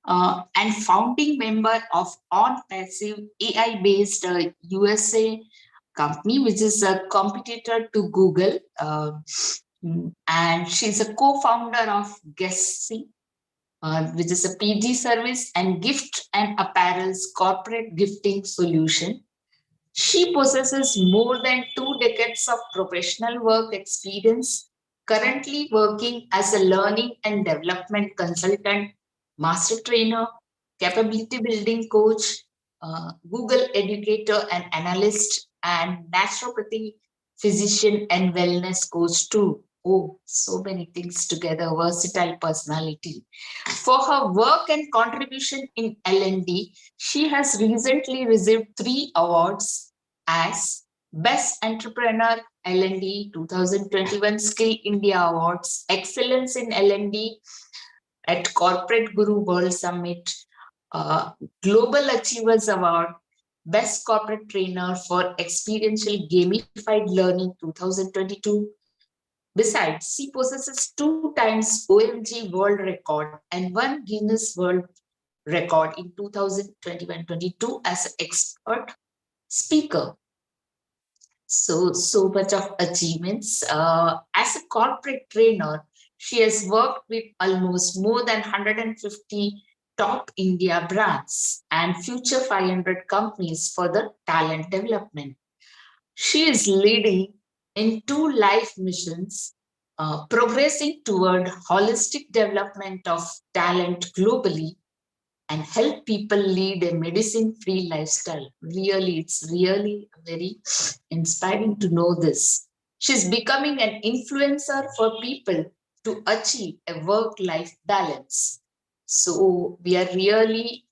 S3: and founding member of OnPassive AI-based USA company, which is a competitor to Google. And she's a co-founder of Guestsy, which is a PG service and gift and apparel's corporate gifting solution. She possesses more than 2 decades of professional work experience, currently working as a learning and development consultant, master trainer, capability building coach, Google educator and analyst, and naturopathy physician and wellness coach too. Oh, so many things together, versatile personality. For her work and contribution in L&D, she has recently received 3 awards as Best Entrepreneur L&D 2021 Skill India Awards, Excellence in L&D at Corporate Guru World Summit, Global Achievers Award, Best Corporate Trainer for Experiential Gamified Learning 2022. Besides, she possesses 2 times OMG World Record and 1 Guinness World Record in 2021-22 as an expert speaker. So much of achievements. As a corporate trainer, she has worked with almost more than 150 top India brands and future 500 companies for the talent development. She is leading in 2 life missions, progressing toward holistic development of talent globally and help people lead a medicine-free lifestyle. Really, it's really very inspiring to know this. She's becoming an influencer for people to achieve a work-life balance. So we are really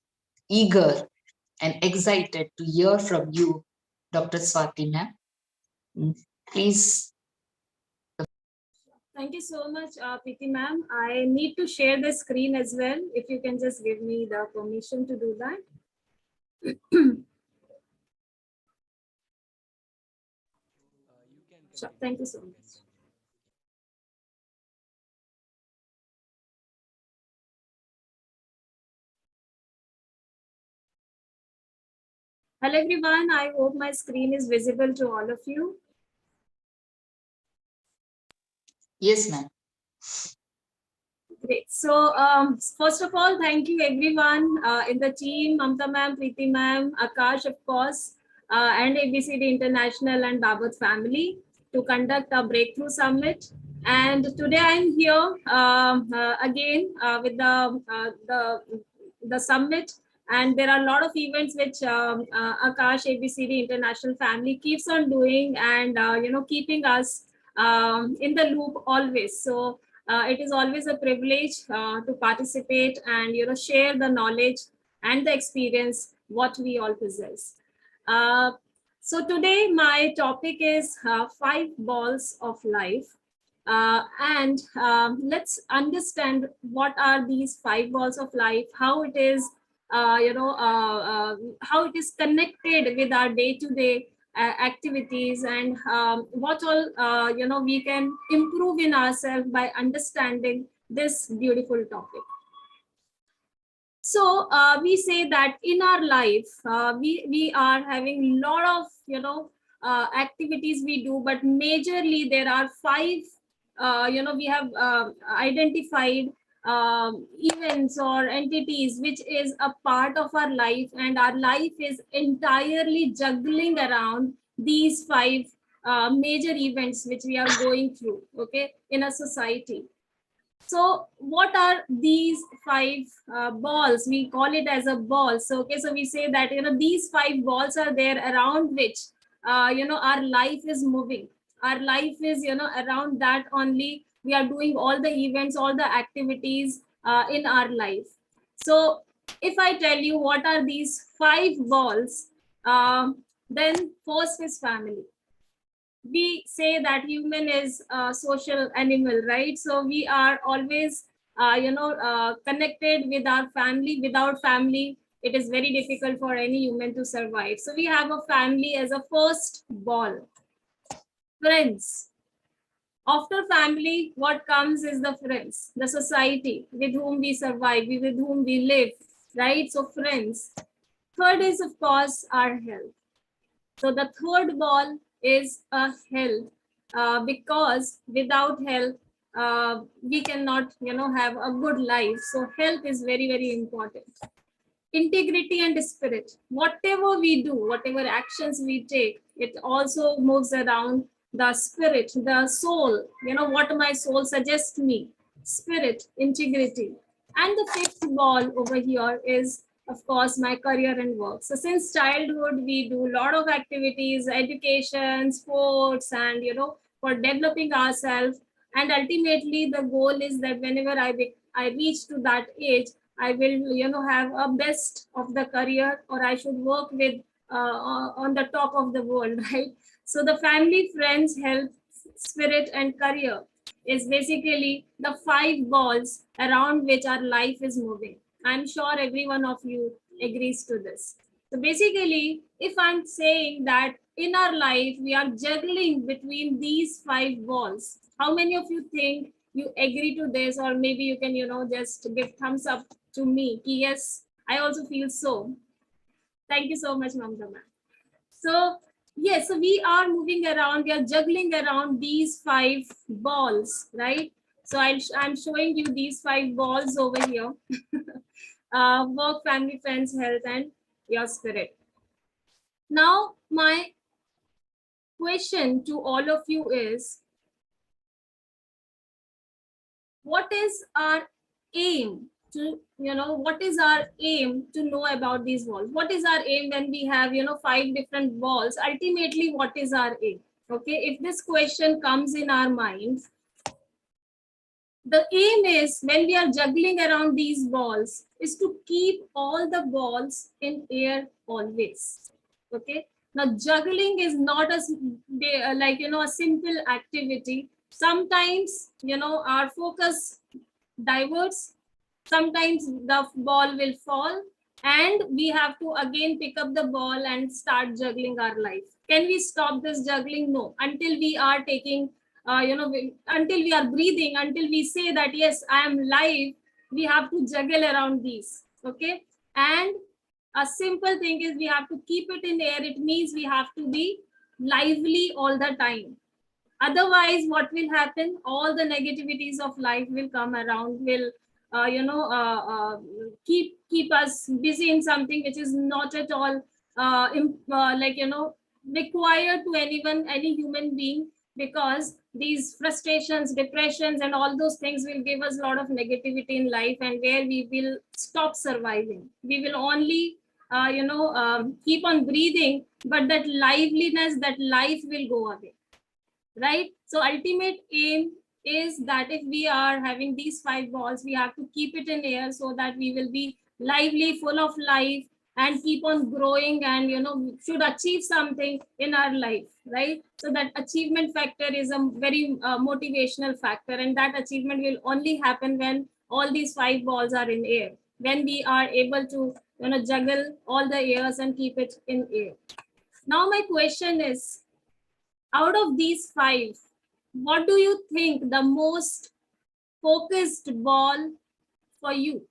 S3: eager and excited to hear from you, Dr. Swati ma'am. Please.
S5: Thank you so much, Preeti ma'am. I need to share the screen as well. If you can just give me the permission to do that. Sure. Thank you so much. Hello, everyone. I hope my screen is visible to all of you.
S3: Yes, ma'am.
S5: Great. So first of all, thank you everyone in the team, Mamta ma'am, Preeti ma'am, Akash, of course, and ABCD International and Babat family to conduct a breakthrough summit. And today I'm here again with the summit. And there are a lot of events which Akash ABCD International family keeps on doing and keeping us in the loop always. So it is always a privilege to participate and share the knowledge and the experience what we all possess. So today my topic is 5 balls of life. And let's understand what are these 5 balls of life, how it is how it is connected with our day-to-day activities, and what all we can improve in ourselves by understanding this beautiful topic. So we say that in our life, we are having a lot of, activities we do, but majorly there are five, we have identified events or entities which is a part of our life, and our life is entirely juggling around these five major events which we are going through, okay, in a society. So what are these five balls? We call it as a ball. So, okay, so we say that, these five balls are there around which, our life is moving. Our life is, around that only we are doing all the events, all the activities in our life. So if I tell you what are these five balls, then first is family. We say that human is a social animal, right? So we are always connected with our family. Without family, it is very difficult for any human to survive. So we have a family as a first ball. Friends. After family, what comes is the friends, the society with whom we survive, with whom we live, right? So friends. Third is, of course, our health. So the third ball is health, because without health, we cannot, have a good life. So health is very, very important. Integrity and spirit. Whatever we do, whatever actions we take, it also moves around the spirit, the soul. What my soul suggests me. Spirit, integrity. And the fifth ball over here is, of course, my career and work. So since childhood, we do a lot of activities, education, sports, and, for developing ourselves. And ultimately, the goal is that whenever I reach to that age, I will, have a best of the career, or I should work with on the top of the world, right? So the family, friends, health, spirit, and career is basically the five balls around which our life is moving. I'm sure every one of you agrees to this. So basically, if I'm saying that in our life, we are juggling between these five balls, how many of you think you agree to this? Or maybe you can, just give thumbs up to me. Yes, I also feel so. Thank you so much, Mamta ma'am. So yes, so we are moving around, we are juggling around these five balls, right? So I'm showing you these five balls over here. Work, family, friends, health, and your spirit. Now, my question to all of you is, what is our aim to, what is our aim to know about these balls? What is our aim when we have, five different balls? Ultimately, what is our aim? Okay, if this question comes in our minds, the aim is, when we are juggling around these balls, is to keep all the balls in air always. Okay, now juggling is not a a simple activity. Sometimes, our focus diverts, sometimes the ball will fall, and we have to again pick up the ball and start juggling our life. Can we stop this juggling? No, until we are taking until we are breathing, until we say that yes, I am live, we have to juggle around these. Okay, and a simple thing is, we have to keep it in air. It means we have to be lively all the time. Otherwise, what will happen? All the negativities of life will come around, will keep us busy in something which is not at all required to anyone, any human being, because these frustrations, depressions, and all those things will give us a lot of negativity in life, and where we will stop surviving. We will only keep on breathing, but that liveliness, that life will go away, right? So ultimate aim is that if we are having these five balls, we have to keep it in air, so that we will be lively, full of life, and keep on growing, and should achieve something in our life, right? So that achievement factor is a very motivational factor, and that achievement will only happen when all these five balls are in air, when we are able to juggle all the airs and keep it in air. Now my question is, out of these five, what do you think the most focused ball for you?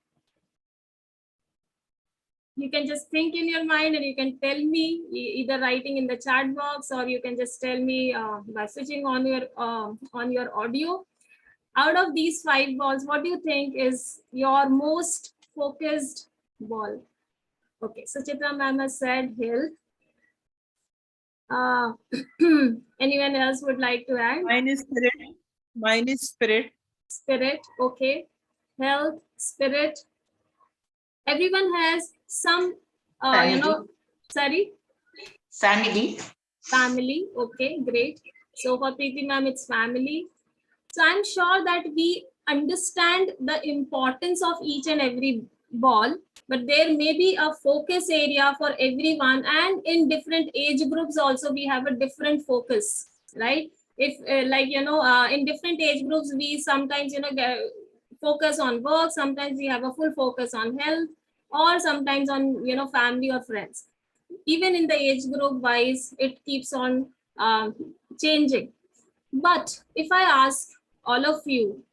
S5: you can just think in your mind and you can tell me either writing in the chat box, or you can just tell me by switching on your audio. Out of these 5 balls, what do you think is your most focused ball? Okay, so Chitra ma'am has said health. Anyone else would like to add?
S1: Mine is spirit. Mine is spirit.
S5: Spirit, okay. Health, spirit. Everyone has some,
S3: Family.
S5: sorry,
S3: Family.
S5: family. Okay, great. So for Preeti ma'am, it's family. So I'm sure that we understand the importance of each and every ball, but there may be a focus area for everyone, and in different age groups also we have a different focus, right? If in different age groups we sometimes focus on work, sometimes we have a full focus on health, or sometimes on family or friends. Even in the age group wise, it keeps on changing. But if I ask all of you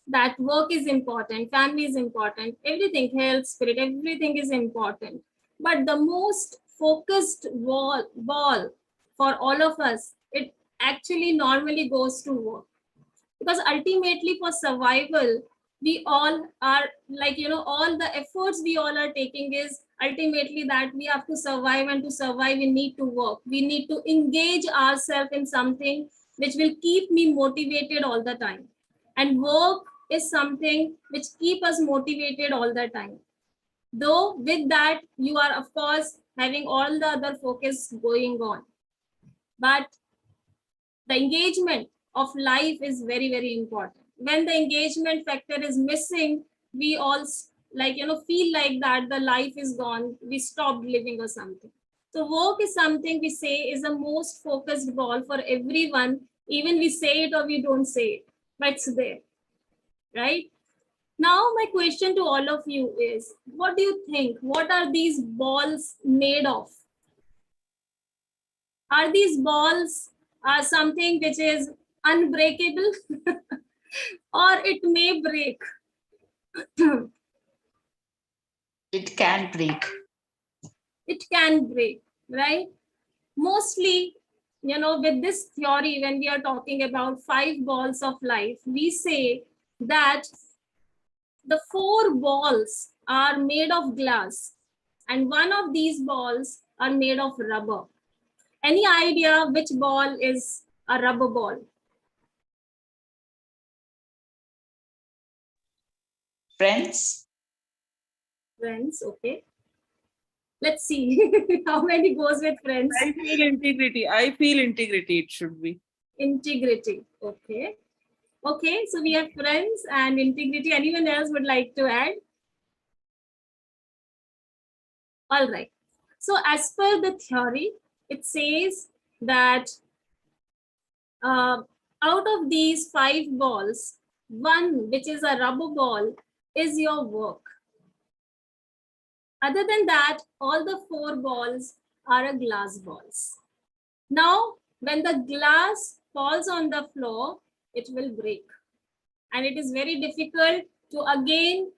S5: that work is important, family is important, everything, health, spirit, everything is important, but the most focused ball for all of us, it actually normally goes to work. Because ultimately for survival, we all are all the efforts we all are taking is ultimately that we have to survive, and to survive we need to work, we need to engage ourselves in something which will keep me motivated all the time, and work is something which keep us motivated all the time. Though with that you are of course having all the other focus going on, but the engagement of life is very, very important. When the engagement factor is missing, we all feel like that the life is gone, we stopped living or something. So work is something we say is the most focused ball for everyone, even we say it or we don't say it, but it's there, right? Now my question to all of you is, what do you think? What are these balls made of? Are these balls something which is unbreakable or it may break?
S3: It can break.
S5: It can break, right? Mostly, with this theory, when we are talking about 5 balls of life, we say that the 4 balls are made of glass and one of these balls are made of rubber. Any idea which ball is a rubber ball?
S3: Friends.
S5: Friends, okay. Let's see how many goes with friends.
S1: I feel integrity. I feel integrity. It should be.
S5: Integrity, okay. Okay, so we have friends and integrity. Anyone else would like to add? All right. So as per the theory, it says that out of these 5 balls, one which is a rubber ball is your work. Other than that, all the 4 balls are a glass balls. Now, when the glass falls on the floor, it will break. And it is very difficult to again,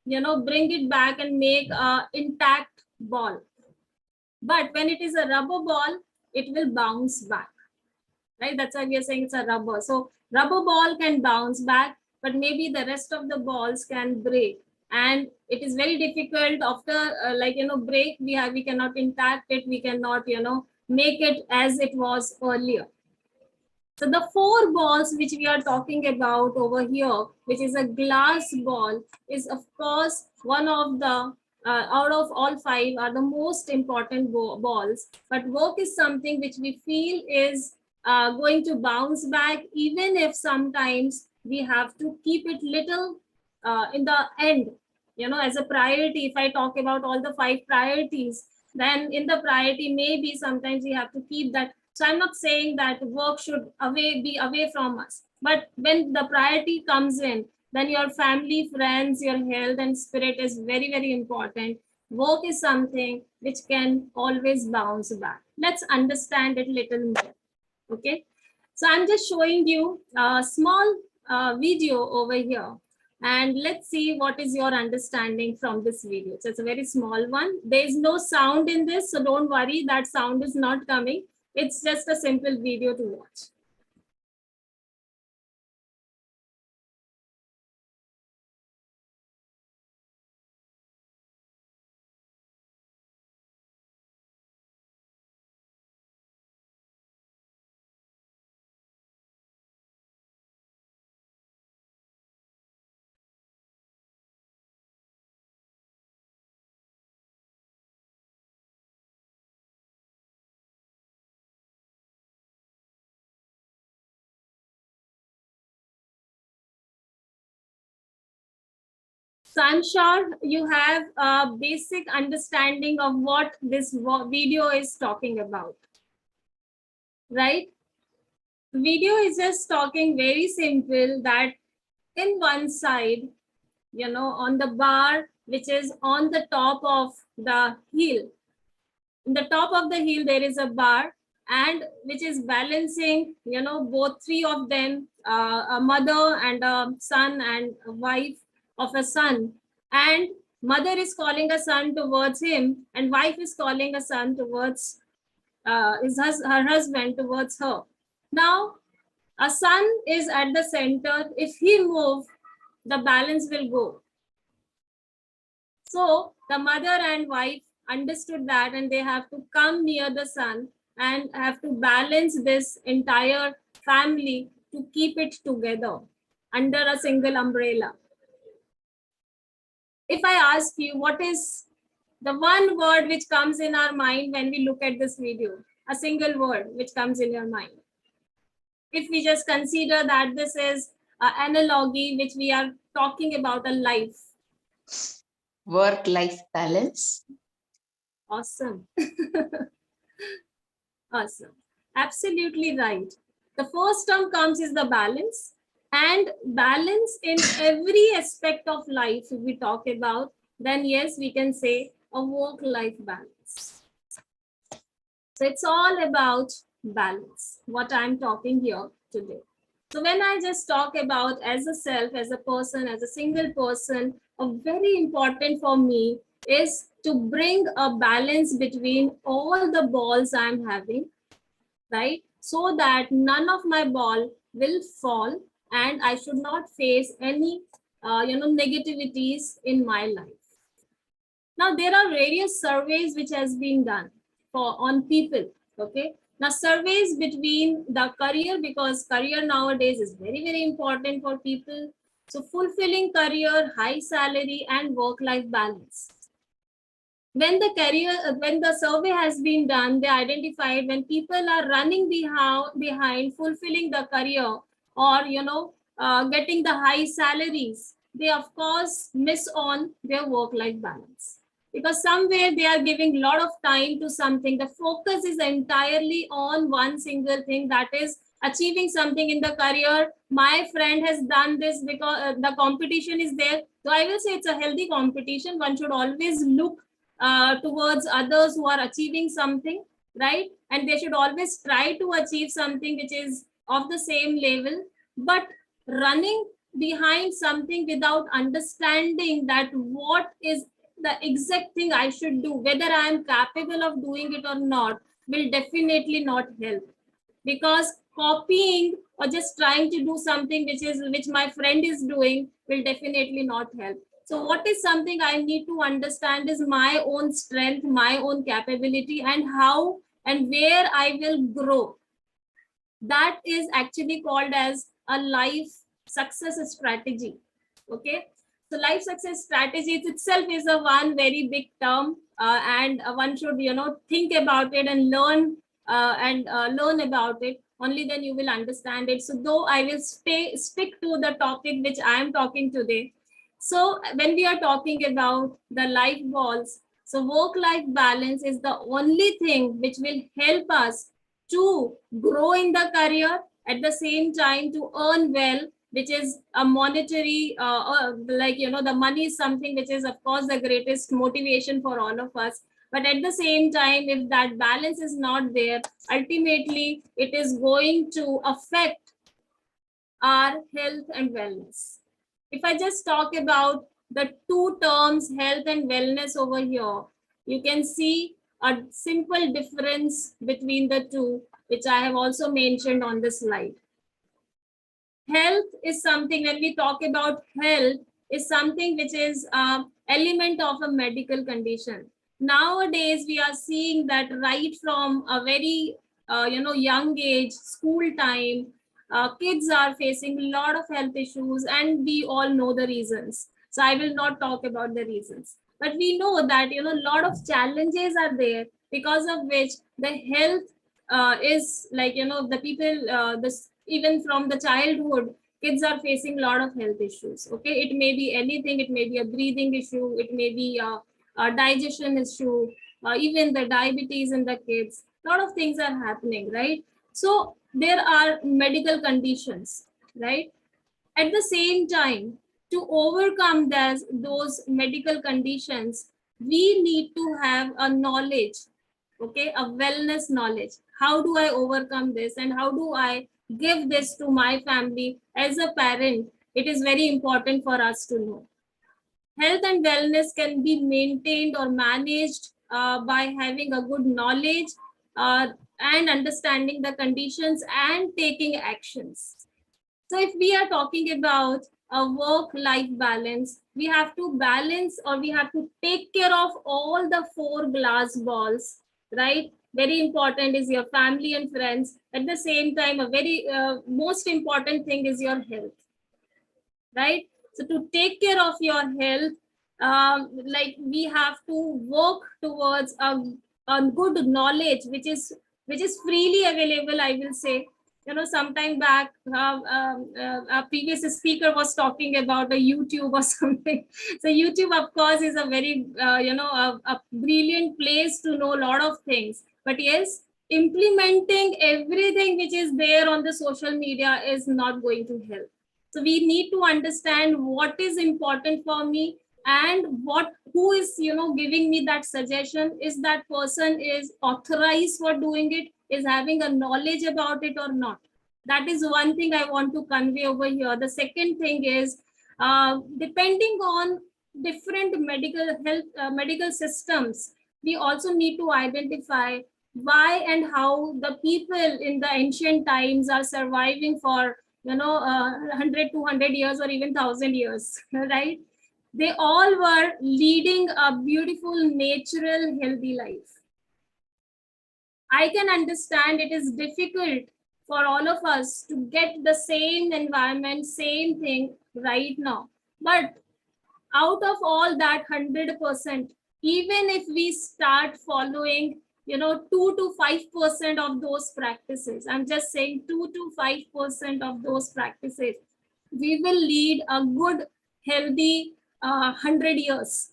S5: bring it back and make an intact ball. But when it is a rubber ball, it will bounce back, right? That's why we are saying it's a rubber. So rubber ball can bounce back, but maybe the rest of the balls can break. And it is very difficult after break, we cannot intact it, we cannot, make it as it was earlier. So the 4 balls which we are talking about over here, which is a glass ball, is of course one of the, out of all 5 are the most important balls. But work is something which we feel is going to bounce back, even if sometimes we have to keep it little in the end, as a priority. If I talk about all the 5 priorities, then in the priority, maybe sometimes we have to keep that. So I'm not saying that work should be away from us, but when the priority comes in, then your family, friends, your health and spirit is very, very important. Work is something which can always bounce back. Let's understand it a little more. Okay. So I'm just showing you a small video over here. And let's see what is your understanding from this video. So it's a very small one. There is no sound in this, so don't worry, that sound is not coming. It's just a simple video to watch. So I'm sure you have a basic understanding of what this video is talking about, right? The video is just talking very simple that in one side, on the bar, which is on the top of the hill, in the top of the hill, there is a bar and which is balancing, both three of them, a mother and a son and a wife of a son. And mother is calling a son towards him and wife is calling a son towards her husband towards her. Now, a son is at the center. If he moves, the balance will go. So the mother and wife understood that and they have to come near the son and have to balance this entire family to keep it together under a single umbrella. If I ask you, what is the one word which comes in our mind when we look at this video? A single word which comes in your mind. If we just consider that this is an analogy which we are talking about a life.
S3: Work-life balance.
S5: Awesome. Awesome. Absolutely right. The first term comes is the balance, and balance in every aspect of life. If we talk about, then yes, we can say a work-life balance. So it's all about balance, what I'm talking here today. So when I just talk about as a self, as a person, as a single person, a very important for me is to bring a balance between all the balls I'm having, right? So that none of my ball will fall and I should not face any, negativities in my life. Now, there are various surveys which has been done on people, okay? Now, surveys between the career, because career nowadays is very, very important for people. So fulfilling career, high salary and work-life balance. When the survey has been done, they identified when people are running behind fulfilling the career or, getting the high salaries, they of course miss on their work-life balance. Because somewhere they are giving a lot of time to something. The focus is entirely on one single thing, that is achieving something in the career. My friend has done this because the competition is there. So I will say it's a healthy competition. One should always look towards others who are achieving something, right? And they should always try to achieve something which is of the same level. But running behind something without understanding that what is the exact thing I should do, whether I am capable of doing it or not, will definitely not help. Because copying or just trying to do something which my friend is doing will definitely not help. So what is something I need to understand is my own strength, my own capability, and how and where I will grow. That is actually called as a life success strategy. Okay. So life success strategy itself is a one very big term, and one should think about it and learn about it. Only then you will understand it. So though I will stick to the topic which I am talking today. So when we are talking about the life goals, so work-life balance is the only thing which will help us to grow in the career, at the same time to earn well, which is a monetary, the money is something which is of course the greatest motivation for all of us. But at the same time, if that balance is not there, ultimately it is going to affect our health and wellness. If I just talk about the two terms health and wellness over here, you can see a simple difference between the two, which I have also mentioned on the slide. Health is something, when we talk about health, is something which is element of a medical condition. Nowadays, we are seeing that right from a very young age, school time, kids are facing a lot of health issues, and we all know the reasons. So I will not talk about the reasons, but we know that a lot of challenges are there, because of which the health is like the people this even from the childhood, kids are facing a lot of health issues. Okay, it may be anything, it may be a breathing issue, it may be a digestion issue, even the diabetes in the kids. A lot of things are happening, right? So there are medical conditions, right? At the same time, to overcome those medical conditions, we need to have a knowledge, okay, a wellness knowledge. How do I overcome this, and how do I give this to my family as a parent? It is very important for us to know. Health and wellness can be maintained or managed by having a good knowledge and understanding the conditions and taking actions. So if we are talking about a work-life balance, we have to balance, or we have to take care of all the 4 glass balls, right? Very important is your family and friends. At the same time, a very most important thing is your health, right? So to take care of your health, like we have to work towards a good knowledge, which is freely available, I will say. Sometime back, a previous speaker was talking about a YouTube or something. So YouTube, of course, is a very a brilliant place to know a lot of things. But yes, implementing everything which is there on the social media is not going to help. So we need to understand what is important for me, and who is giving me that suggestion. Is that person is authorized for doing it, is having a knowledge about it or not? That is one thing I want to convey over here. The second thing is, depending on different medical systems, we also need to identify why and how the people in the ancient times are surviving for 100, 200 years, or even 1,000 years, right? They all were leading a beautiful, natural, healthy life. I can understand it is difficult for all of us to get the same environment, same thing right now. But out of all that 100%, even if we start following 2 to 5% of those practices, I'm just saying 2 to 5% of those practices, we will lead a good, healthy 100 years.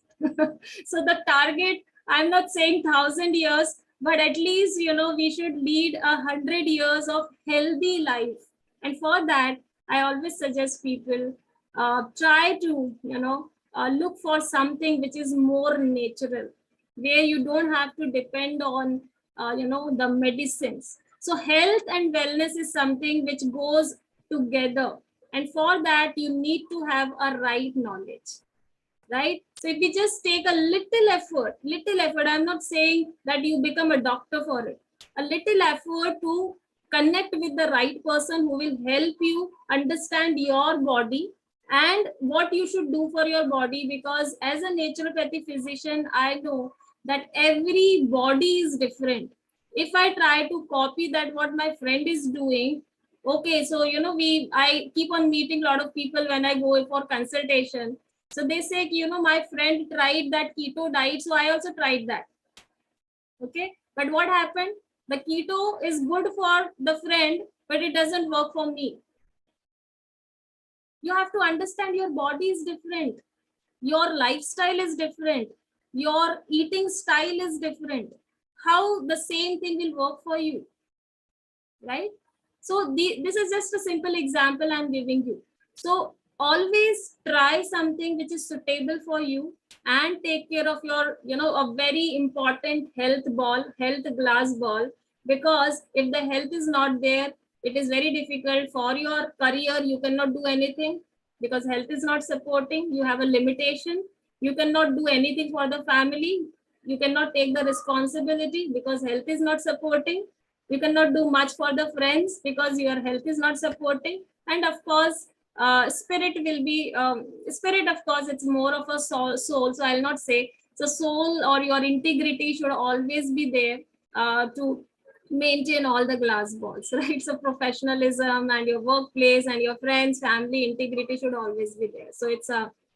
S5: So the target, I'm not saying 1,000 years, but at least we should lead 100 years of healthy life. And for that, I always suggest people try to look for something which is more natural, where you don't have to depend on the medicines. So health and wellness is something which goes together, and for that you need to have a right knowledge, right? So if we just take a little effort, I'm not saying that you become a doctor for it, a little effort to connect with the right person who will help you understand your body and what you should do for your body. Because as a naturopathy physician, I know that every body is different. If I try to copy that what my friend is doing, okay, so I keep on meeting a lot of people when I go for consultation. So they say, my friend tried that keto diet, so I also tried that. Okay, but what happened? The keto is good for the friend, but it doesn't work for me. You have to understand your body is different, your lifestyle is different, your eating style is different. How the same thing will work for you, right? So this is just a simple example I'm giving you. So always try something which is suitable for you, and take care of your a very important health glass ball. Because if the health is not there, it is very difficult for your career. You cannot do anything. because health is not supporting. You have a limitation. You cannot do anything for the family. You cannot take the responsibility because health is not supporting. You cannot do much for the friends because your health is not supporting. And of course, spirit will be, spirit, of course, it's more of a soul. So I'll not say, so soul or your integrity should always be there to maintain all the glass balls, right? So professionalism and your workplace and your friends, family, integrity should always be there. So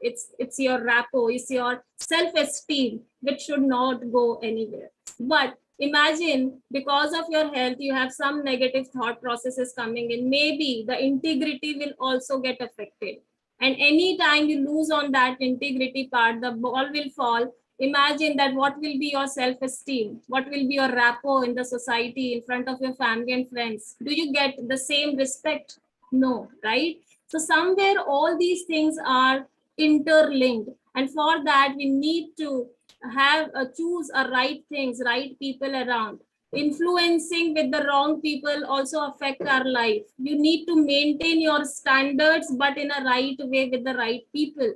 S5: it's your rapport, it's your self-esteem, which should not go anywhere. But imagine, because of your health, you have some negative thought processes coming in. Maybe the integrity will also get affected. And anytime you lose on that integrity part, the ball will fall. Imagine that what will be your self-esteem? What will be your rapport in the society, in front of your family and friends? Do you get the same respect? No, right? So somewhere all these things are interlinked. And for that, we need to have choose a right things, right people around. Influencing with the wrong people also affect our life. You need to maintain your standards, but in a right way with the right people.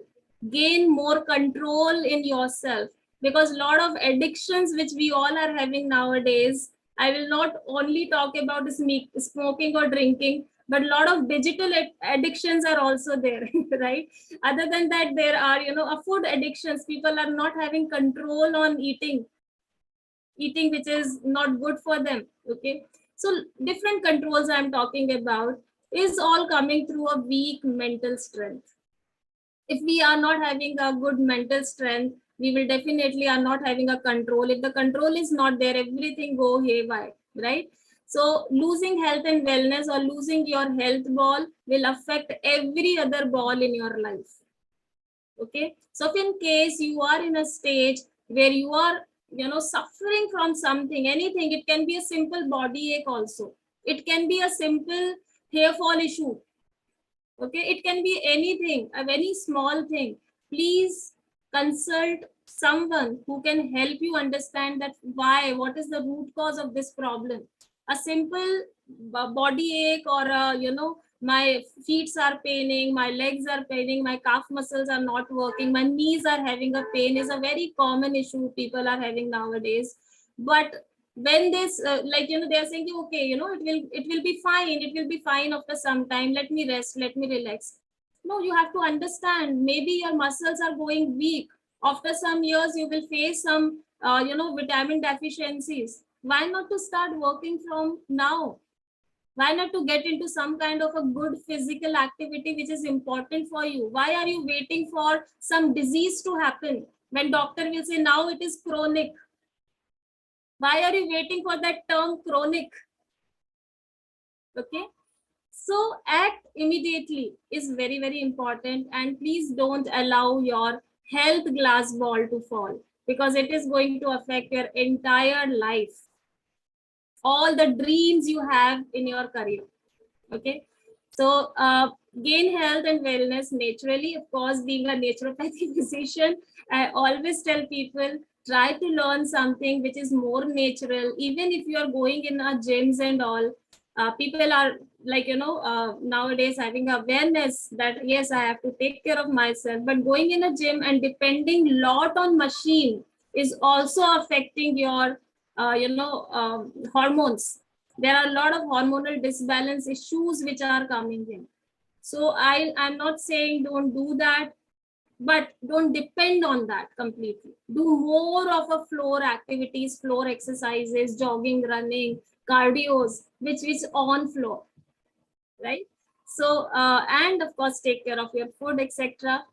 S5: Gain more control in yourself, because a lot of addictions which we all are having nowadays, I will not only talk about smoking or drinking, but a lot of digital addictions are also there, right? Other than that, there are, food addictions. People are not having control on eating which is not good for them. Okay, so different controls I'm talking about is all coming through a weak mental strength. If we are not having a good mental strength, we will definitely are not having a control. If the control is not there, everything go haywire, right? So losing health and wellness or losing your health ball will affect every other ball in your life. Okay, so if in case you are in a stage where you are suffering from something, anything, it can be a simple body ache also, it can be a simple hair fall issue, okay, it can be anything, a very small thing. Please consult someone who can help you understand that what is the root cause of this problem. A simple body ache or my feet are paining, my legs are paining, my calf muscles are not working, my knees are having a pain is a very common issue people are having nowadays. But when this they are saying, okay, it will be fine after some time, let me rest, let me relax. No, you have to understand, maybe your muscles are going weak. After some years you will face some vitamin deficiencies. Why not to start working from now? Why not to get into some kind of a good physical activity which is important for you? Why are you waiting for some disease to happen when doctor will say now it is chronic? Why are you waiting for that term chronic? Okay, so act immediately is very, very important. And please don't allow your health glass ball to fall, because it is going to affect your entire life, all the dreams you have in your career. Okay, so gain health and wellness naturally. Of course, being a naturopathic physician, I always tell people, try to learn something which is more natural. Even if you are going in a gyms and all, people are nowadays having awareness that yes, I have to take care of myself, but going in a gym and depending lot on machine is also affecting your hormones. There are a lot of hormonal disbalance issues which are coming in. So I'm not saying don't do that, but don't depend on that completely. Do more of a floor activities, floor exercises, jogging, running, cardios, which is on floor, right? So and of course take care of your food, etc.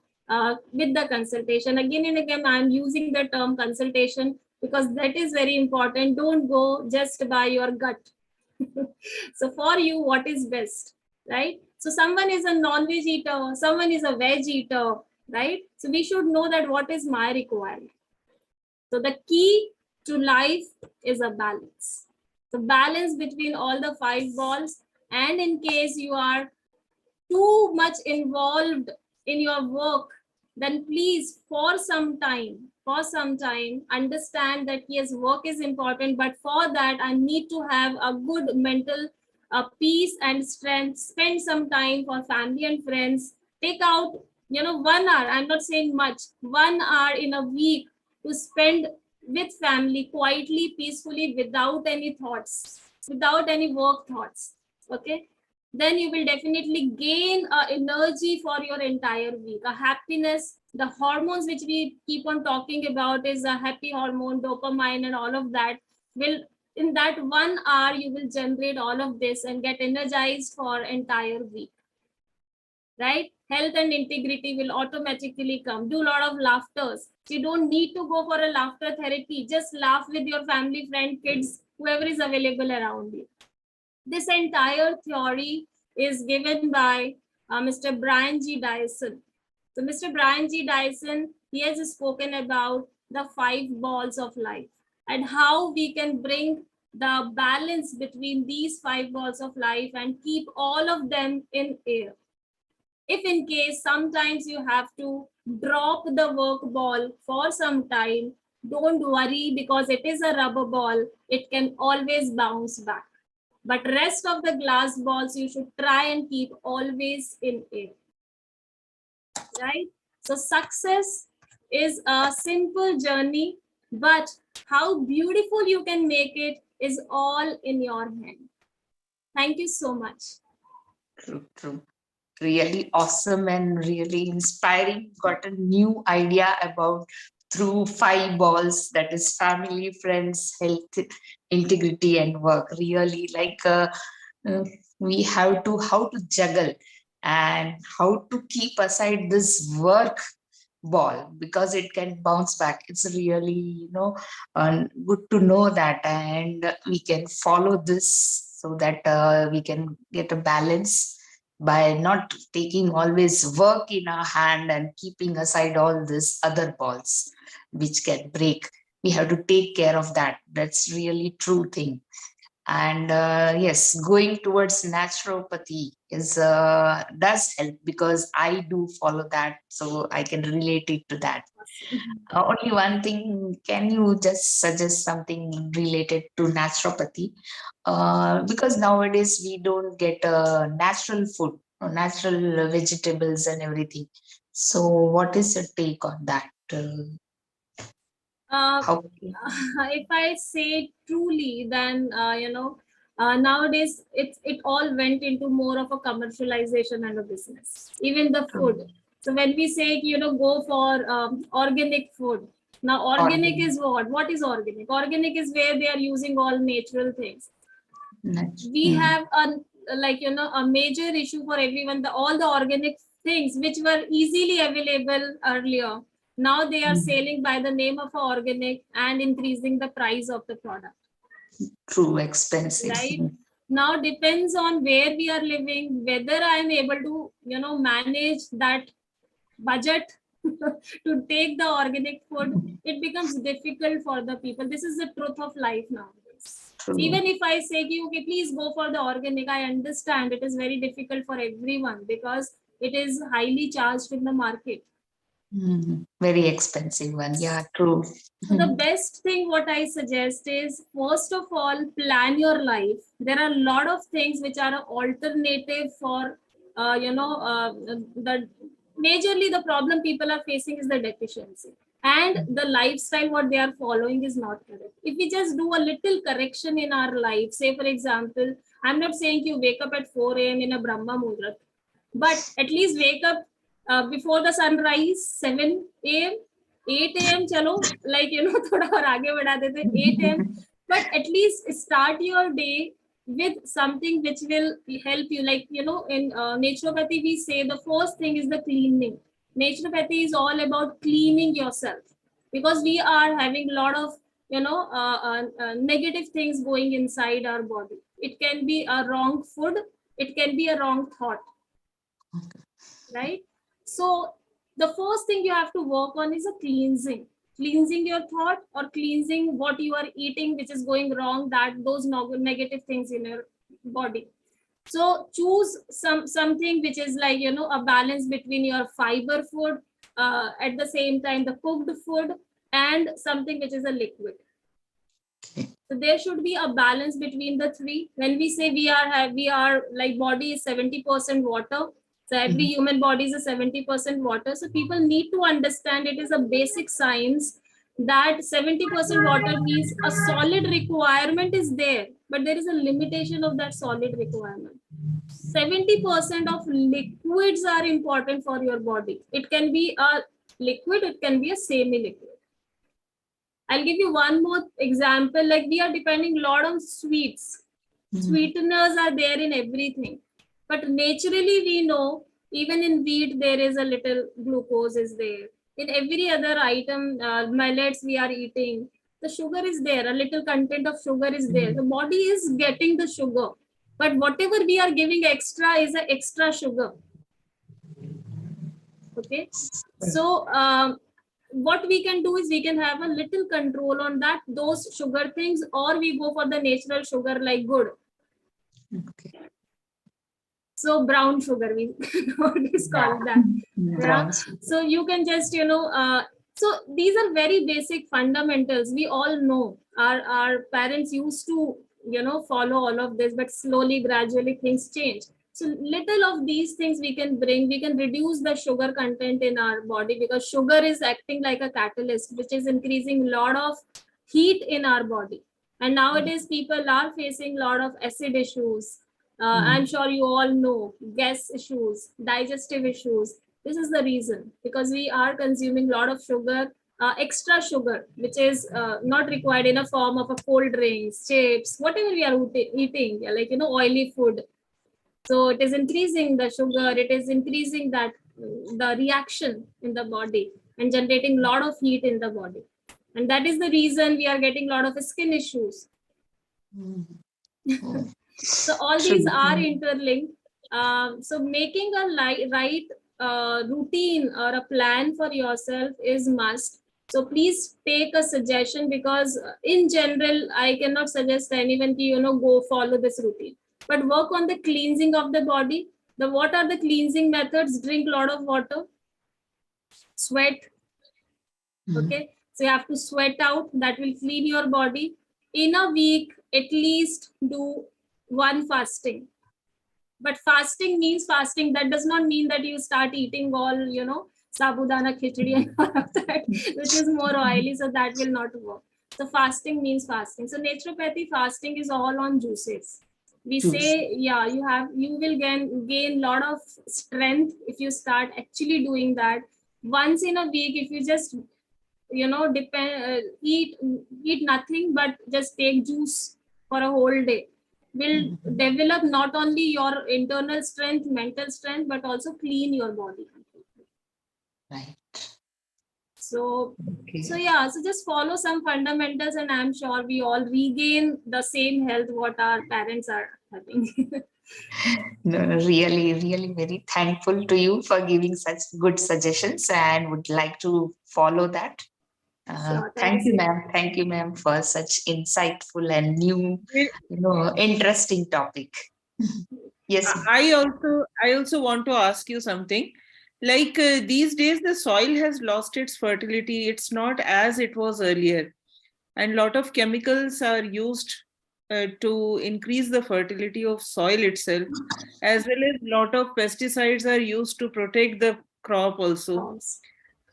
S5: With the consultation. Again and again, I'm using the term consultation because that is very important. Don't go just by your gut. So for you, what is best, right? So someone is a non-veg eater, someone is a veg eater, right? So we should know that what is my requirement. So the key to life is a balance. So balance between all the 5 balls. And in case you are too much involved in your work, then please for some time, understand that yes, work is important, but for that I need to have a good mental peace and strength. Spend some time for family and friends. take out, 1 hour. I'm not saying much, 1 hour in a week to spend with family quietly, peacefully, without any thoughts, without any work thoughts. Okay. Then you will definitely gain energy for your entire week, a happiness. The hormones which we keep on talking about is a happy hormone, dopamine, and all of that will, in that 1 hour, you will generate all of this and get energized for entire week. Right? Health and integrity will automatically come. Do a lot of laughters. You don't need to go for a laughter therapy. Just laugh with your family, friend, kids, whoever is available around you. This entire theory is given by Mr. Brian G. Dyson. So Mr. Brian G. Dyson, he has spoken about the 5 balls of life and how we can bring the balance between these 5 balls of life and keep all of them in air. If in case sometimes you have to drop the work ball for some time, don't worry, because it is a rubber ball. It can always bounce back. But rest of the glass balls, you should try and keep always in air. Right? So success is a simple journey, but how beautiful you can make it is all in your hand. Thank you so much.
S3: True. Really awesome and really inspiring. Got a new idea about through 5 balls, that is family, friends, health, integrity, and work. Really like we have to how to juggle and how to keep aside this work ball because it can bounce back. It's really good to know that, and we can follow this so that we can get a balance by not taking always work in our hand and keeping aside all these other balls which can break. We have to take care of that. That's really true thing. And yes, going towards naturopathy is does help because I do follow that, so I can relate it to that. Only one thing, can you just suggest something related to naturopathy? Because nowadays we don't get natural food, natural vegetables and everything. So what is your take on that? How?
S5: If I say truly, then nowadays it all went into more of a commercialization and a business. Even the food. So when we say go for organic food, now organic is what? What is organic? Organic is where they are using all natural things. We have a major issue for everyone. All the organic things which were easily available earlier, now they are selling by the name of organic and increasing the price of the product.
S3: True, expensive.
S5: Right? Now depends on where we are living, whether I am able to manage that budget to take the organic food. It becomes difficult for the people. This is the truth of life nowadays. Even if I say, okay, please go for the organic, I understand it is very difficult for everyone because it is highly charged in the market.
S3: Very expensive one. Yeah, true.
S5: So the best thing what I suggest is, first of all, plan your life. There are a lot of things which are an alternative for, majorly the problem people are facing is the deficiency. And the lifestyle what they are following is not correct. If we just do a little correction in our life, say for example, I'm not saying you wake up at 4 a.m. in a Brahma Muhurat, but at least wake up before the sunrise, 7 a.m., 8 a.m. chalo, thoda aur aage badha dete, 8 a.m. But at least start your day with something which will help you. In naturopathy, we say the first thing is the cleaning. Naturopathy is all about cleaning yourself because we are having a lot of negative things going inside our body. It can be a wrong food, it can be a wrong thought. Right? So the first thing you have to work on is a cleansing your thought or cleansing what you are eating which is going wrong, that those negative things in your body. So choose something which is a balance between your fiber food, at the same time the cooked food, and something which is a liquid. So there should be a balance between the three. When we say we are like body is 70% water, So every human body is a 70% water. So people need to understand it is a basic science that 70% water means a solid requirement is there, but there is a limitation of that solid requirement. 70% of liquids are important for your body. It can be a liquid, it can be a semi-liquid. I'll give you one more example. Like we are depending a lot on sweets. Sweeteners are there in everything. But naturally we know even in wheat there is a little glucose is there. In every other item, millets we are eating, the sugar is there. A little content of sugar is there. The body is getting the sugar. But whatever we are giving extra is an extra sugar. Okay. So what we can do is we can have a little control on that, those sugar things, or we go for the natural sugar like good.
S3: Okay.
S5: So brown sugar, we always call that.
S3: Brown.
S5: So you can just, so these are very basic fundamentals. We all know our parents used to, follow all of this, but slowly, gradually things change. So little of these things we can bring, we can reduce the sugar content in our body because sugar is acting like a catalyst, which is increasing a lot of heat in our body. And nowadays people are facing a lot of acid issues. I'm sure you all know gas issues, digestive issues. This is the reason because we are consuming a lot of sugar, extra sugar, which is not required in a form of a cold drinks, chips, whatever we are eating, like, oily food. So it is increasing the sugar, it is increasing that the reaction in the body and generating a lot of heat in the body. And that is the reason we are getting a lot of skin issues. So all these are interlinked. So making a right routine or a plan for yourself is must. So please take a suggestion because in general, I cannot suggest anyone to, go follow this routine. But work on the cleansing of the body. What are the cleansing methods? Drink a lot of water, sweat. Okay, so you have to sweat out. That will clean your body. In a week, at least do one fasting. But fasting means fasting. That does not mean that you start eating all, sabudana khichdi and all of that, which is more oily. So that will not work. So fasting means fasting. So naturopathy fasting is all on juices. We say, yeah, you will gain a lot of strength if you start actually doing that. Once in a week, if you just, eat nothing, but just take juice for a whole day, will develop not only your internal strength, mental strength, but also clean your body.
S3: Right.
S5: So just follow some fundamentals and I'm sure we all regain the same health what our parents are having.
S3: No, really, really very thankful to you for giving such good suggestions and would like to follow that.
S5: Sure,
S3: Thank you, ma'am. Thank you, ma'am, for such insightful and new, interesting topic. Yes.
S1: I also want to ask you something. Like these days, the soil has lost its fertility. It's not as it was earlier. And a lot of chemicals are used to increase the fertility of soil itself, as well as a lot of pesticides are used to protect the crop also.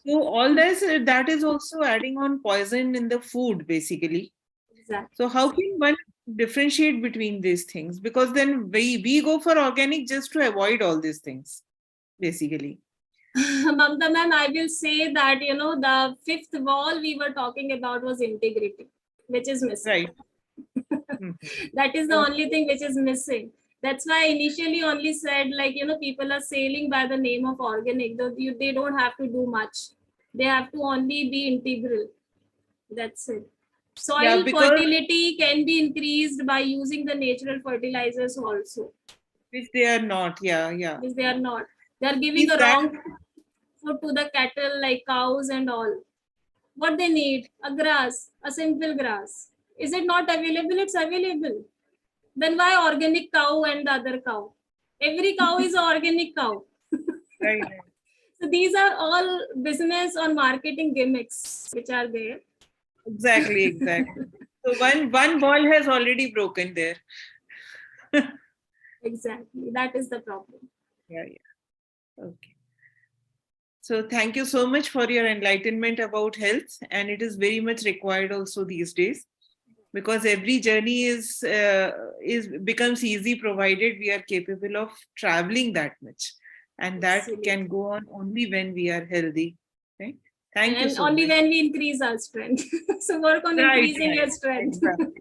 S1: So all this, that is also adding on poison in the food, basically.
S5: Exactly.
S1: So how can one differentiate between these things? Because then we go for organic just to avoid all these things, basically.
S5: Mamta ma'am, I will say that, the fifth wall we were talking about was integrity, which is missing.
S1: Right.
S5: That is the only thing which is missing. That's why I initially only said, like, people are sailing by the name of organic. They don't have to do much. They have to only be integral. That's it. Soil fertility can be increased by using the natural fertilizers also.
S1: Which they are not, yeah.
S5: Which they are not. They are giving a wrong food to the cattle like cows and all. What they need? A grass, a simple grass. Is it not available? It's available. Then why organic cow and the other cow? Every cow is an organic cow.
S1: Right.
S5: So these are all business or marketing gimmicks which are there.
S1: Exactly. So one ball has already broken there.
S5: Exactly. That is the problem.
S1: Yeah. Okay. So thank you so much for your enlightenment about health, and it is very much required also these days, because every journey is becomes easy provided we are capable of traveling that much, and that can go on only when we are healthy. Right? Thank you
S5: And
S1: so
S5: only
S1: much.
S5: when we increase our strength. So work on
S1: Right,
S5: increasing
S1: right.
S5: your strength.
S1: Exactly.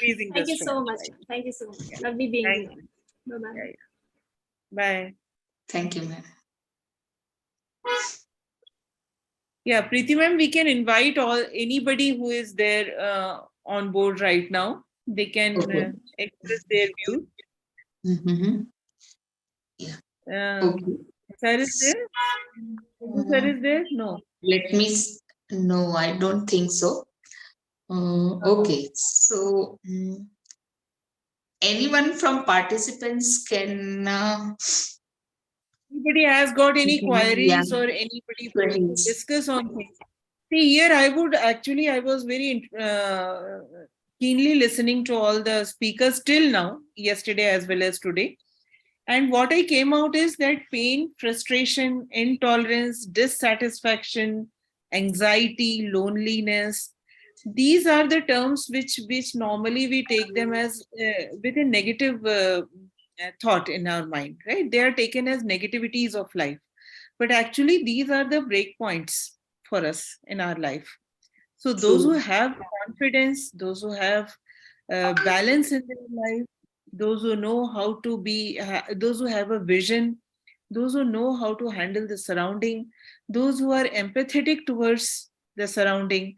S1: Increasing
S5: Thank
S1: the
S5: you so
S1: strength,
S5: much.
S1: right.
S5: Thank you so much.
S1: Yeah.
S5: Lovely being
S1: Thank
S5: here.
S1: you.
S5: Bye-bye.
S1: Yeah, yeah. Bye.
S3: Thank you, ma'am.
S1: Yeah, Preeti ma'am, we can invite anybody who is there on board right now. They can
S3: Okay.
S1: express their views.
S3: Mhm. Okay.
S1: Sir is there? Sir is there? No.
S3: Let me, no, I don't think so. Okay, so anyone from participants can,
S1: Anybody has got any
S3: yeah,
S1: queries or anybody wants to
S3: queries.
S1: discuss on things? See, here I was very keenly listening to all the speakers till now, yesterday as well as today. And what I came out is that pain, frustration, intolerance, dissatisfaction, anxiety, loneliness, these are the terms which normally we take them as with a negative thought in our mind, right? They are taken as negativities of life. But actually, these are the breakpoints for us in our life. So those who
S3: True.
S1: have confidence, those who have balance in their life, those who know how to be, those who have a vision, those who know how to handle the surrounding, those who are empathetic towards the surrounding,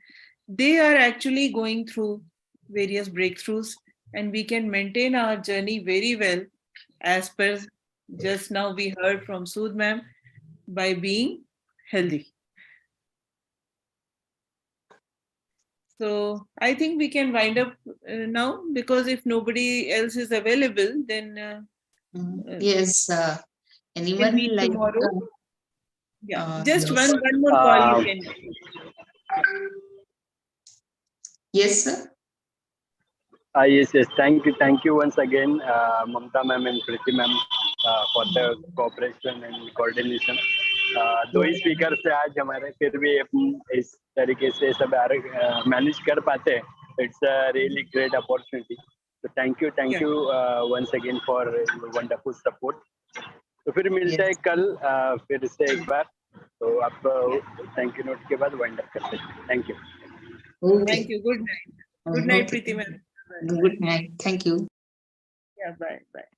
S1: they are actually going through various breakthroughs, and we can maintain our journey very well, as per just now we heard from Sood ma'am, by being healthy. So I think we can wind up now, because if nobody else is available, then
S3: Yes,
S1: we'll
S3: anyone
S1: meet
S3: like,
S1: tomorrow. Yeah, just
S3: yes.
S1: one more call you can.
S3: Yes, sir.
S2: Yes, yes. Thank you once again, Mamta ma'am and Preeti ma'am, for the cooperation and coordination. दो ही speaker से आज हमारे फिर भी इस तरीके से सब मैनेज कर पाते हैं. It's a really great opportunity. So thank you once again for your wonderful support. तो फिर मिलते हैं कल फिर से एक बार. तो आप थैंक यू नोट के बाद वाइंड अप करते हैं. Thank you.
S3: Okay.
S1: Thank you. Good night. Good night,
S3: Okay.
S1: Preeti ma'am.
S3: Good night. Thank you.
S1: Yeah, bye. Bye.